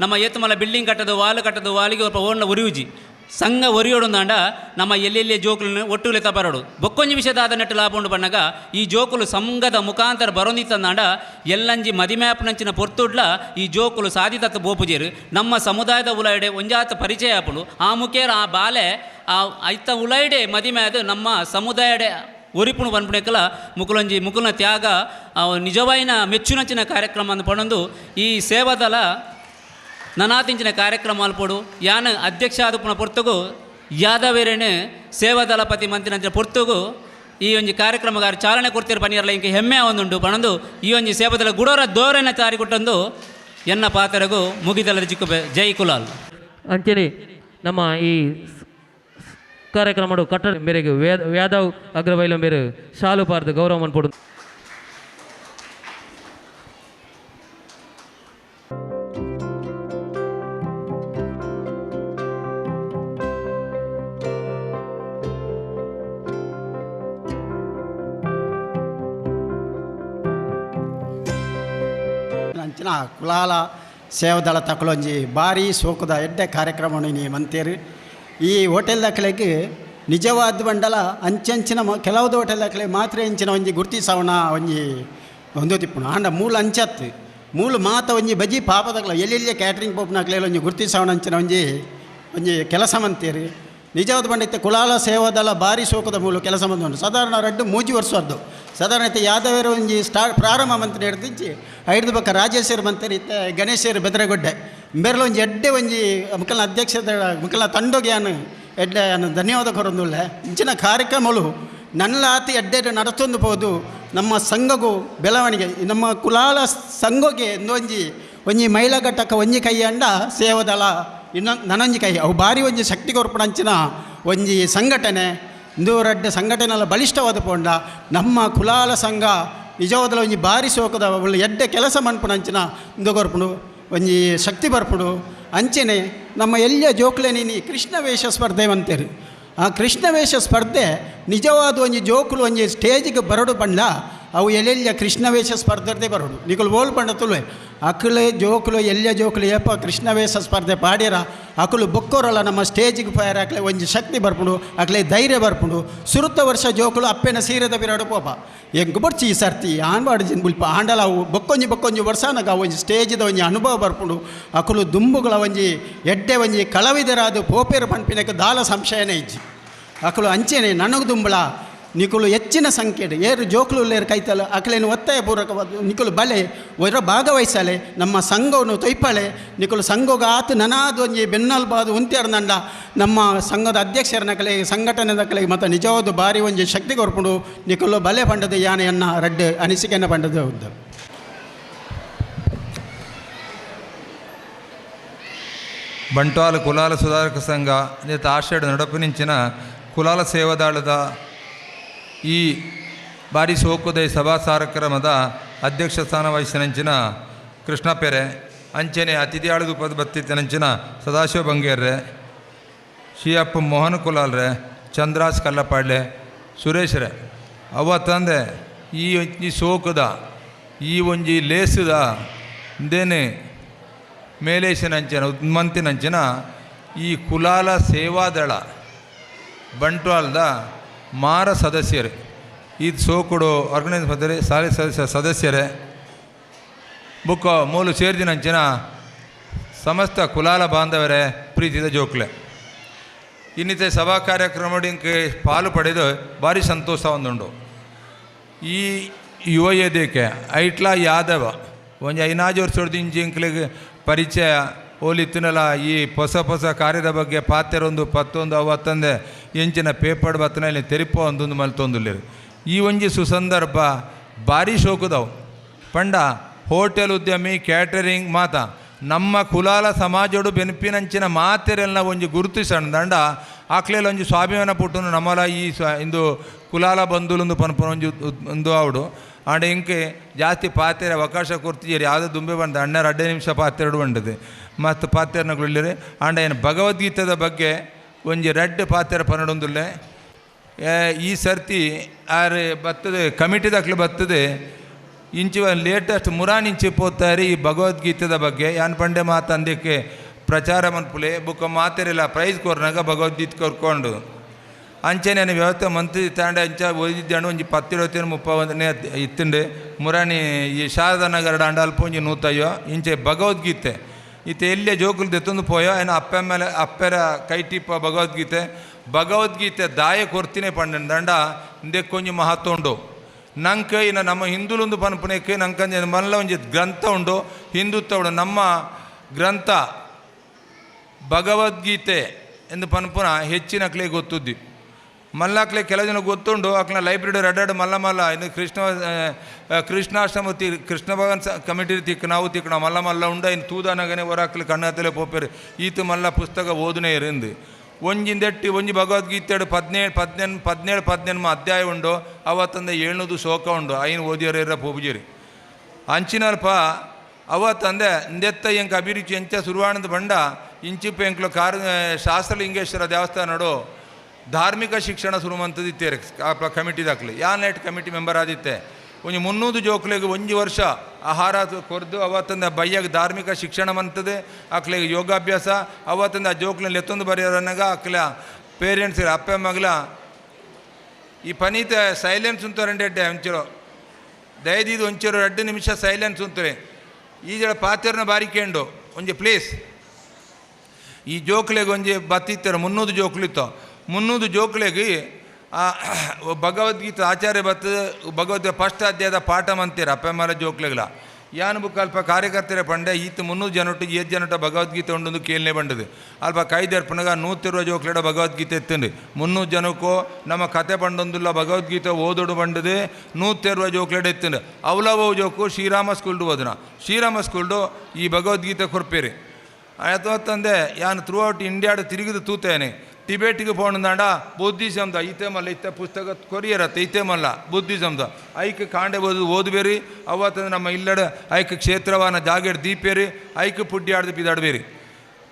ನಮ್ಮ ಏತು ಮಲ ಬಿಲ್ಡಿಂಗ್ ಕಟ್ಟದು ವಾಲಿಗೆ ಓಣ್ಣ ಒರಿಯುಜಿ ಸಂಘ ಒರಿಯೋಡುಂದಾಂಡ ನಮ್ಮ ಎಲ್ಲೆಲ್ಲೇ ಜೋಕುಲು ಒಟ್ಟುಲೆ ತಬರಡು ಬೊಕ್ಕೊಂಜಿ ವಿಷಯದಾದ ನೆಟ್ಟು ಲಾಭ ಉಂಡು ಬಣ್ಣಗ ಈ ಜೋಕುಲು ಸಂಘದ ಮುಖಾಂತರ ಬರೋಂದಿತ್ತಂದಾಂಡ ಎಲ್ಲಂಜಿ ಮದಿಮ್ಯಾಪುನಂಚಿನ ಪೊರ್ತುಡ್ಲ ಈ ಜೋಕುಲು ಸಾಧಿತತ್ತ ಬೋಪುಜೇರು ನಮ್ಮ ಸಮುದಾಯದ ಉಲಾಯ್ಡೆ ಒಂಜಾತ ಪರಿಚಯ ಆಪುಡು ಆ ಮುಖೇರ ಆ ಬಾಲೆ ಆ ಐತ ಉಲಾಯ್ಡೆ ಮದಿಮ್ಯಾದ ನಮ್ಮ ಸಮುದಾಯಡೆ ಒರಿಪುಣು ಬನ್ಪುಣೆಕಲ ಮುಕುಲನ ತ್ಯಾಗ ನಿಜವಾಯಿನ ಮೆಚ್ಚುನಂಚಿನ ಕಾರ್ಯಕ್ರಮ ಅಂದು ಪಣಂದು ಈ ಸೇವಾದಲ ನನಾತಿಂಚಿನ ಕಾರ್ಯಕ್ರಮ ಅಲ್ಪಡು ಯಾನ ಅಧ್ಯಕ್ಷ ಆದಪುನ ಪೊರ್ತುಗು ಯಾದವೇರೇನು ಸೇವಾದಳಪತಿ ಮಂತ್ರಿನಂಚಿನ ಪೊರ್ತುಗು ಈ ಒಂಜಿ ಕಾರ್ಯಕ್ರಮಗಾರ ಚಾಲನೆ ಕೊಡ್ತಿರೋ ಪನಿಯರ್ಲ ಇಂಕ ಹೆಮ್ಮೆ ಒಂದುಂಡು ಪಣಂದು ಈ ಒಂಜಿ ಸೇವಾದಳ ಗುಡೋರ ದೋರೆನ ತಾರಿ ಕೊಟ್ಟಂದು ಎನ್ನ ಪಾತರಗು ಮುಗಿದಲ್ಲ ಜಿಕ್ಕು ಜೈ ಕುಲಾಲ್ ಅಂಚನೆ ನಮ್ಮ ಈ ಕಾರ್ಯಕ್ರಮ ಕಟ್ಟಡ ಮೇರೆಗೆ ವ್ಯಾದವ್ ಅಗ್ರವೈಲ ಮೇರೆ ಶಾಲು ಪಾರ್ದು ಗೌರವ ಮನ್ಪಡು ಅಂಚಿನ ಕುಲಾಲ ಸೇವಾದಳ ತಕೊಳೊಂಜಿ ಭಾರಿ ಸೋಕುದ ಎಡ್ಡೆ ಕಾರ್ಯಕ್ರಮ ಮಂತೇರು ಈ ಹೋಟೆಲ್ ದಕ್ಕಲೆಗೆ ನಿಜವಾದ ಬಂಡಲ ಅಂಚಂಚಿನ ಕೆಲವು ದೋಟಲಕ್ಕಲೆ ಮಾತ್ರ ಎಂಚಿನ ಒಂಜಿ ಗುರ್ತಿಸವಣ ಒಂಜಿ ಒಂದು ತಿಪ್ಪುಣ ಆಂಡ ಮೂಲ ಅಂಚತ್ತು ಮೂಲ ಮಾತ ಒಂಜಿ ಬಜಿ ಪಾಪದಕ್ಲ ಎಲ್ಲೆಲ್ಲೇ ಕ್ಯಾಟ್ರಿಂಗ್ ಪೋಪ್ನಾಕ್ಲೆ ಒಂಜಿ ಗುರ್ತಿಸವಣ ಅಂಚಿನ ಒಂಜಿ ಕೆಲಸ ಮಂತೀರಿ ನಿಜವಾದ ಬಂಡೈತೆ ಕುಲಾಲ ಸೇವಾದಳ ಭಾರಿ ಶೋಕದ ಮೂಲ ಕೆಲಸ ಮಂದು ಸಾಧಾರಣ 2-3 ವರ್ಷ ಅದು ಸಾಧಾರಣ ಐತೆ ಯಾದವೇರ ಒಂಜಿ ಪ್ರಾರಂಭ ಮಂತ್ರಿ ಹಿಡ್ದಿಂಚಿ ಐದು ಬಕ್ಕ ರಾಜೇಶ್ವರಿ ಮಂತ್ರಿ ಇತ್ತೆ ಗಣೇಶ್ವರಿ ಬೆದರಗೊಡ್ಡೆ ಬೇರೆ ಒಂಜಿ ಎಡ್ಡೆ ಒಂಜಿ ಮುಕ್ಕಲ್ನ ಅಧ್ಯಕ್ಷದ ಮುಕ್ಕಲ್ನ ತಂಡೋಗ್ಯಾನು ಎಡ್ಡೆ ಧನ್ಯವಾದ ಕೊರೊಂದುಲ್ಲೆ ಇಂಚಿನ ಕಾರ್ಯಕ್ರಮಗಳು ನನ್ನ ಆತಿ ಎಡ್ಡೆ ನಡೆಸೊಂದು ಹೋದು ನಮ್ಮ ಸಂಘಗೂ ಬೆಳವಣಿಗೆ ನಮ್ಮ ಕುಲಾಲ ಸಂಘಗೆ ಒಂಜಿ ಮಹಿಳಾ ಘಟಕ ಒಂಜಿ ಕೈ ಅಂಡ ಸೇವಾದಳ ನನೊಂಜಿ ಕೈ ಅವು ಭಾರಿ ಒಂಜಿ ಶಕ್ತಿ ಕೊರ್ಪಣಂಚಿನ ಒಂಜಿ ಸಂಘಟನೆ ಇಂದು ಸಂಘಟನೆ ಬಲಿಷ್ಠವಾದ ಪೋಂಡ ನಮ್ಮ ಕುಲಾಲ ಸಂಘ ನಿಜವಾದ ಒಂಜಿ ಭಾರಿ ಶೋಕದ ಒಳ್ಳೆ ಎಡ್ಡೆ ಕೆಲಸ ಮನ್ಪುಣಂಚಿನ ಇಂದು ಕೊರ್ಪುಡು ಒಂಜಿ ಶಕ್ತಿ ಬರ್ಪುಡು ಅಂಚೆನೆ ನಮ್ಮ ಎಲ್ಲ ಜೋಕ್ಲೆನಿ ಕೃಷ್ಣ ವೇಷ ಸ್ಪರ್ಧೆ ಅಂತೀರಿ ಆ ಕೃಷ್ಣ ವೇಷ ಸ್ಪರ್ಧೆ ನಿಜವಾದ ಒಂಜಿ ಜೋಕುಲು ಒಂಜಿ ಸ್ಟೇಜಿಗೆ ಬರಡು ಪಂಡ ಅವು ಎಲ್ಲೆಲ್ಲ ಕೃಷ್ಣ ವೇಷ ಸ್ಪರ್ಧೆ ಬರೋಡು ನಿಕಲು ಓಲ್ ಪಂಡ ತುಳುವೆ ಅಕ್ಕಳು ಜೋಕುಲು ಎಲ್ಲ ಜೋಕುಲು ಏಪ ಕೃಷ್ಣ ವೇಷ ಸ್ಪರ್ಧೆ ಪಾಡ್ಯಾರ ಅಕ್ಕಳು ಬೊಕ್ಕೋರಲ್ಲ ನಮ್ಮ ಸ್ಟೇಜಿಗೆ ಫೈರ್ ಹಾಕ್ಲೆ ಒಂಜಿ ಶಕ್ತಿ ಬರ್ಪುಡು ಅಕ್ಲೆ ಧೈರ್ಯ ಬರ್ಪುಡು ಸುರುತ್ತ ವರ್ಷ ಜೋಕುಲು ಅಪ್ಪೆನ ಸೀರೆದ ಬಿರಾಡು ಪೋಪ ಹೆಂಗ್ ಬರ್ಚಿ ಈ ಸರ್ತಿ ಆನ್ಬಾಡು ಜಿನ್ ಬುಲ್ಪ ಆಂಡಲ ಅವು ಬೊಕ್ಕೊಂಜಿ ವರ್ಷನಾಗ ಒಂಜಿ ಸ್ಟೇಜಿದ ಒಂಜಿ ಅನುಭವ ಬರ್ಪುಡು ಅಕ್ಕಳು ದುಂಬುಗಳ ಒಂಜಿ ಎಡ್ಡೆ ಒಂಜಿ ಕಳವಿದರಾದು ಪೋಪೇರು ಪಂಪಿನಕ್ಕೆ ದಾಲ ಸಂಶಯನೇ ಇಜ್ಜಿ ಅಕ್ಕಳು ಅಂಚೆನೆ ನನಗೆ ದುಂಬಳ ನಿಕುಲು ಹೆಚ್ಚಿನ ಸಂಖ್ಯೆ ಏರು ಜೋಕುಲು ಉಳ್ಳೇರು ಕೈತಲ್ಲ ಅಕ್ಲೇನು ಒತ್ತಾಯಪೂರ್ವಕವಾದ ನಿಕುಲು ಬಲೆ ಒರ ಭಾಗವಹಿಸಲೆ ನಮ್ಮ ಸಂಘವನ್ನು ತೊಯ್ಪಳೆ ನಿಕುಲು ಸಂಘಗ ಆತು ನನಾದು ಒಂಜಿ ಬೆನ್ನಲ್ಬಾದು ಉಂತ್ಯಾರ್ನಂಡ ನಮ್ಮ ಸಂಘದ ಅಧ್ಯಕ್ಷರನಕಲೆ ಸಂಘಟನೆದಕಲೆ ಮತ್ತು ನಿಜವಾದ ಭಾರಿ ಒಂಜಿ ಶಕ್ತಿ ಕೊರ್ಪುಡು ನಿಕುಲು ಬಲೆ ಪಂಡದ ಯಾನೆಯನ್ನ ರಡ್ಡು ಅನಿಸಿಕೆಯನ್ನು ಪಂಡದ ಉದ್ದ ಬಂಟ್ವಾಳ ಕುಲಾಲ ಸುಧಾರಕ ಸಂಘ ಆಷಾಢ ನಡಪಿನಿಂಚಿನ ಕುಲಾಲ ಸೇವಾದಾಳದ ಈ ಬಾರಿ ಸೋಕುದಯ ಸಭಾ ಕಾರ್ಯಕ್ರಮದ ಅಧ್ಯಕ್ಷ ಸ್ಥಾನ ವಹಿಸಿನಂಚಿನ ಕೃಷ್ಣಪೆರೆ ಅಂಚನೆ ಅತಿಥಿಯಾಳದು ಪದ ಬತ್ತಿನಂಚಿನ ಸದಾಶಿವ ಬಂಗೇರ್ರೆ ಶಿಯಪ್ಪ ಮೋಹನ್ ಕುಲಾಲ್ರೆ ಚಂದ್ರಾಸ್ ಕಲ್ಲಪಾಡ್ಲೆ ಸುರೇಶ್ರೆ ಅವತ್ತಂದೆ ಈ ಸೋಕುದ ಈ ಒಂಜಿ ಲೇಸುದ ಇಂದೇನೆ ಮೇಲೇಶನಂಚಿನ ಉನ್ಮಂತಿನಂಚಿನ ಈ ಕುಲಾಲ ಸೇವಾದಳ ಬಂಟ್ವಾಳದ ಮಾರ ಸದಸ್ಯರೇ ಇದು ಸೋಕುಡು ಆರ್ಗನೈಸ್ ಮಾಡಿದರೆ ಸಾಲಿ ಸದಸ್ಯರೇ ಬುಕ್ಕ ಮೂಲು ಸೇರಿದಿನಂಚಿನ ಸಮಸ್ತ ಕುಲಾಲ ಬಾಂಧವರೇ ಪ್ರೀತಿದ ಜೋಕ್ಲೆ ಇನ್ನಿತ ಸಭಾ ಕಾರ್ಯಕ್ರಮಕ್ಕೆ ಪಾಲು ಪಡೆದು ಭಾರಿ ಸಂತೋಷ ಒಂದುಂಡು ಈ ಯುವ ವೇದಿಕೆ ಐಟ್ಲ ಯಾದವ ಒಂದು 5 ವರ್ಷದ ಇಂಜಿಂಕ್ಲಿಗೆ ಪರಿಚಯ ಹೋಲಿತ್ತಿನಲ್ಲ ಈ ಹೊಸ ಕಾರ್ಯದ ಬಗ್ಗೆ ಪಾತ್ರೆರೊಂದು 11 ಅವತ್ತಂದೆ ಎಂಚಿನ ಪೇಪರ್ ಬತ್ತನಲ್ಲಿ ತೆರಿಪ ಒಂದೊಂದು ಮಲ್ತೊಂದುಲ್ಲೇರು ಈ ಒಂಜಿ ಸುಸಂದರ್ಭ ಭಾರಿ ಶೋಕದವು ಪಂಡ ಹೋಟೆಲ್ ಉದ್ಯಮಿ ಕ್ಯಾಟರಿಂಗ್ ಮಾತ ನಮ್ಮ ಕುಲಾಲ ಸಮಾಜಡು ಬೆನಪಿನಂಚಿನ ಮಾತೆರೆಲ್ಲ ಒಂಜಿ ಗುರುತಿಸಂಡ ಆಕ್ಲೆಲ್ಲ ಒಂಜಿ ಸ್ವಾಭಿಮಾನ ಪುಟ್ಟನು ನಮ್ಮಲ ಈ ಇಂದು ಕುಲಾಲ ಬಂಧುಲೊಂದು ಪನ್ಪನ ಒಂಜಿ ಒಂದು ಅವಡು ಆಂಡ ಇಂಕೆ ಜಾಸ್ತಿ ಪಾತ್ರೆ ಅವಕಾಶ ಕೊಡ್ತಿದ್ದೀರಿ ಯಾವುದೋ ದುಂಬೆ ಬಂದ 2 ನಿಮಿಷ ಪಾತ್ರೆ ಬಂಡದೆ ಮತ್ತು ಪಾತ್ರೆನಗಳಿರಿ ಆಂಡ ಏನು ಭಗವದ್ಗೀತೆದ ಬಗ್ಗೆ ಒಂಜಿ 2 ಪಾತ್ರೆ ಪನ್ನಡೊಂದುಲ್ಲೆ ಈ ಸರ್ತಿ ಆರು ಬರ್ತದೆ ಕಮಿಟಿದಾಕ್ಲೆ ಬರ್ತದೆ ಇಂಚು ಲೇಟೆಸ್ಟ್ ಮುರಾನಿಂಚಿ ಪೋತಾರೆ ಈ ಭಗವದ್ಗೀತೆದ ಬಗ್ಗೆ ಯಾನ್ ಪಂಡೆ ಮಾತಂದಕ್ಕೆ ಪ್ರಚಾರ ಮನ್ಪುಲೆ ಬುಕ್ಕ ಮಾತೆರೆಲ್ಲ ಪ್ರೈಸ್ ಕೊರ್ನಾಗ ಭಗವದ್ಗೀತೆ ಕೊರ್ಕೊಂಡು ಅಂಚೆನೆ ವ್ಯವಸ್ಥೆ ಮಂತ್ರಿ ತಾಂಡ ಅಂಚ ಓದಿದ್ದಾಂಡು ಒಂಜಿ 10-20-31 ಇತ್ತುಂಡು ಮುರಾಣಿ ಈ ಶಾರದಾ ನಗರ ಅಂಡಲ್ಪ ಒಂಜಿ 150 ಇಂಚೆ ಭಗವದ್ಗೀತೆ ಈತ ಎಲ್ಲೇ ಜೋಕುಲು ದೆತ್ತೊಂದು ಪೋಯೋ ಏನು ಅಪ್ಪೆರ ಕೈಟಿಪ್ಪ ಭಗವದ್ಗೀತೆ ದಾಯ ಕೊರ್ತಿನೇ ಪಂಡ ದಂಡ ಇಂದೆಕ್ಕೊಂಜಿ ಮಹತ್ವ ಉಂಡು ನಂಗೆ ಇನ್ನು ನಮ್ಮ ಹಿಂದುಲೊಂದು ಪನ್ಪುನಕ್ಕೆ ನಂಗೆ ಮಲ್ಲ ಒಂಜಿ ಗ್ರಂಥ ಉಂಡು ಹಿಂದುತ್ವ ಉಂಡು ನಮ್ಮ ಗ್ರಂಥ ಭಗವದ್ಗೀತೆ ಎಂದು ಪನ್ಪುನ ಹೆಚ್ಚಿನಕ್ಲೆ ಗೊತ್ತುದ್ದಿ ಮಲ್ಲಾಕ್ಲೆ ಕೆಲವು ಜನ ಗೊತ್ತುಂಡು ಅಕ್ಲ ಲೈಬ್ರರಿ ಅಡ್ಡಾಡು ಮಲ್ಲ ಇನ್ನು ಕೃಷ್ಣಾಶ್ರಮ ಕೃಷ್ಣ ಭಗವಾನ್ ಕಮಿಟಿ ನಾವು ತಿಕ್ಕ ಮಲ್ಲ ಉಂಡ ಇನ್ನು ತೂದಾನಗನೆ ಹೊರಾಕ್ಲಿ ಕಣ್ಣತ್ತಲೆ ಪೋಪೇರು ಈತ ಮಲ್ಲ ಪುಸ್ತಕ ಓದನೇ ಇರಿಂದು ಒಂಜಿಂದೆಟ್ಟಿ ಒಂಜಿ ಭಗವದ್ಗೀತೆ 17 ಅಧ್ಯಾಯ ಉಂಡು ಅವತ್ತಂದ 700 ಶ್ಲೋಕ ಉಂಡು ಐನು ಓದಿಯರ ಪೋಪುಜೇರಿ ಅಂಚಿನಲ್ಪ ಅವತ್ತಂದೆ ಇಂದೆತ್ತ ಎಂಕ ಅಭಿರುಚಿ ಎಂಚ ಶುರುವಾಣದ ಬಂಡ ಇಂಚಿಪ್ಪ ಎಂಕ್ಲು ಶಾಸ್ತ್ರಲಿಂಗೇಶ್ವರ ದೇವಸ್ಥಾನಡು ಧಾರ್ಮಿಕ ಶಿಕ್ಷಣ ಶುರುವಂತದಿತ್ತೇರಿ ಕಮಿಟಿದಾಕ್ಲಿ ನೈಟ್ ಕಮಿಟಿ ಮೆಂಬರ್ ಆದಿತ್ತೆ ಒಂಜಿ 300 ಜೋಕ್ಲೆಗೆ ಒಂಜಿ ವರ್ಷ ಆಹಾರ ಕೊರ್ದು ಅವತ್ತಂದ ಬಯ್ಯಾಗ ಧಾರ್ಮಿಕ ಶಿಕ್ಷಣ ಮಂತದೆ ಅಕ್ಲೆಗೆ ಯೋಗಾಭ್ಯಾಸ ಅವತ್ತಂದ ಆ ಜೋಕ್ಲೆಲ್ಲಿ ಎತ್ತೊಂದು ಬರೆಯೋರನ್ನಾಗ ಅಕ್ಲ ಪೇರೆಂಟ್ಸ್ ಅಪ್ಪ ಮಗಳ ಈ ಪನೀತ ಸೈಲೆನ್ಸ್ ಉಂತಾರಂಡೆ ಒಂಚೂರು ದಯದಿದ್ದು ಒಂಚೂರು 2 ನಿಮಿಷ ಸೈಲೆನ್ಸ್ ಉಂತಾರೆ ಈಜಳ ಪಾತ್ರನ ಬಾರಿಕೆಂಡು ಒಂಜಿ ಪ್ಲೇಸ್ ಈ ಜೋಕ್ಲೆಗೆ ಒಂಜಿ ಬತ್ತಿತ್ತಾರೆ 300 ಜೋಕ್ಲಿತ್ತು 300 ಜೋಕ್ಲೆಗೆ ಭಗವದ್ಗೀತೆ ಆಚಾರ್ಯ ಬತ್ತ ಭಗವದ್ಗೀತೆ ಫಸ್ಟ್ ಅಧ್ಯಾಯದ ಪಾಠ ಮಂತೀರ ಅಪ್ಪ ಮಲ ಜೋಕ್ಲೆಗಳ ಯಾನ್ ಬುಕ್ ಅಲ್ಪ ಕಾರ್ಯಕರ್ತರ ಪಂಡೆ ಈತ 300 ಜನೊಟ್ಟಿಗೆ 7 ಜನಟ ಭಗವದ್ಗೀತೆ ಉಂಡು ಕೇಳನೆ ಬಂಡದು ಅಲ್ಪ ಕೈದರ್ಪಣಗ 120 ಜೋಕ್ಲೆಡ ಭಗವದ್ಗೀತೆ ಎತ್ತಂಡು 300 ಜನಕ್ಕೂ ನಮ್ಮ ಕತೆ ಬಂಡೊಂದುಲ್ಲ ಭಗವದ್ಗೀತೆ ಓದೋಡು ಬಂಡದು 120 ಜೋಕ್ಲೆಡ ಎತ್ತಂಡು ಅವಲವೋ ಜೋಕು ಶ್ರೀರಾಮ ಸ್ಕೂಲ್ಡು ಓದನ ಶ್ರೀರಾಮ ಸ್ಕೂಲ್ಡು ಈ ಭಗವದ್ಗೀತೆ ಕೊರ್ಪೇರಿ ಆಯ್ತಂದೆ ಯಾನು ಥ್ರೂ ಔಟ್ ಇಂಡಿಯಾಡು ತಿರುಗಿದು ತೂತೇನೆ ಟಿಬೇಟಿಗೆ ಪೋಣದಾಂಡ ಬುದ್ಧಿಸಮ್ದ ಈತೆ ಮಲ್ಲ ಇತ್ತೆ ಪುಸ್ತಕ ಕೊರಿಯರತ್ತೆ ಈತೆ ಮಲ್ಲ ಬುದ್ಧಿಸಮ್ದ ಐಕ್ ಕಾಂಡೆ ಓದ್ಬೇರಿ ಅವತ್ತಂದ್ರೆ ನಮ್ಮ ಇಲ್ಲಡ ಐಕ್ ಕ್ಷೇತ್ರವಾನ ಜಾಗೇಡ್ ದೀಪೇರಿ ಐಕ್ ಪುಡ್ಡಿ ಆಡ್ದು ಪಿದಾಡ್ಬೇರಿ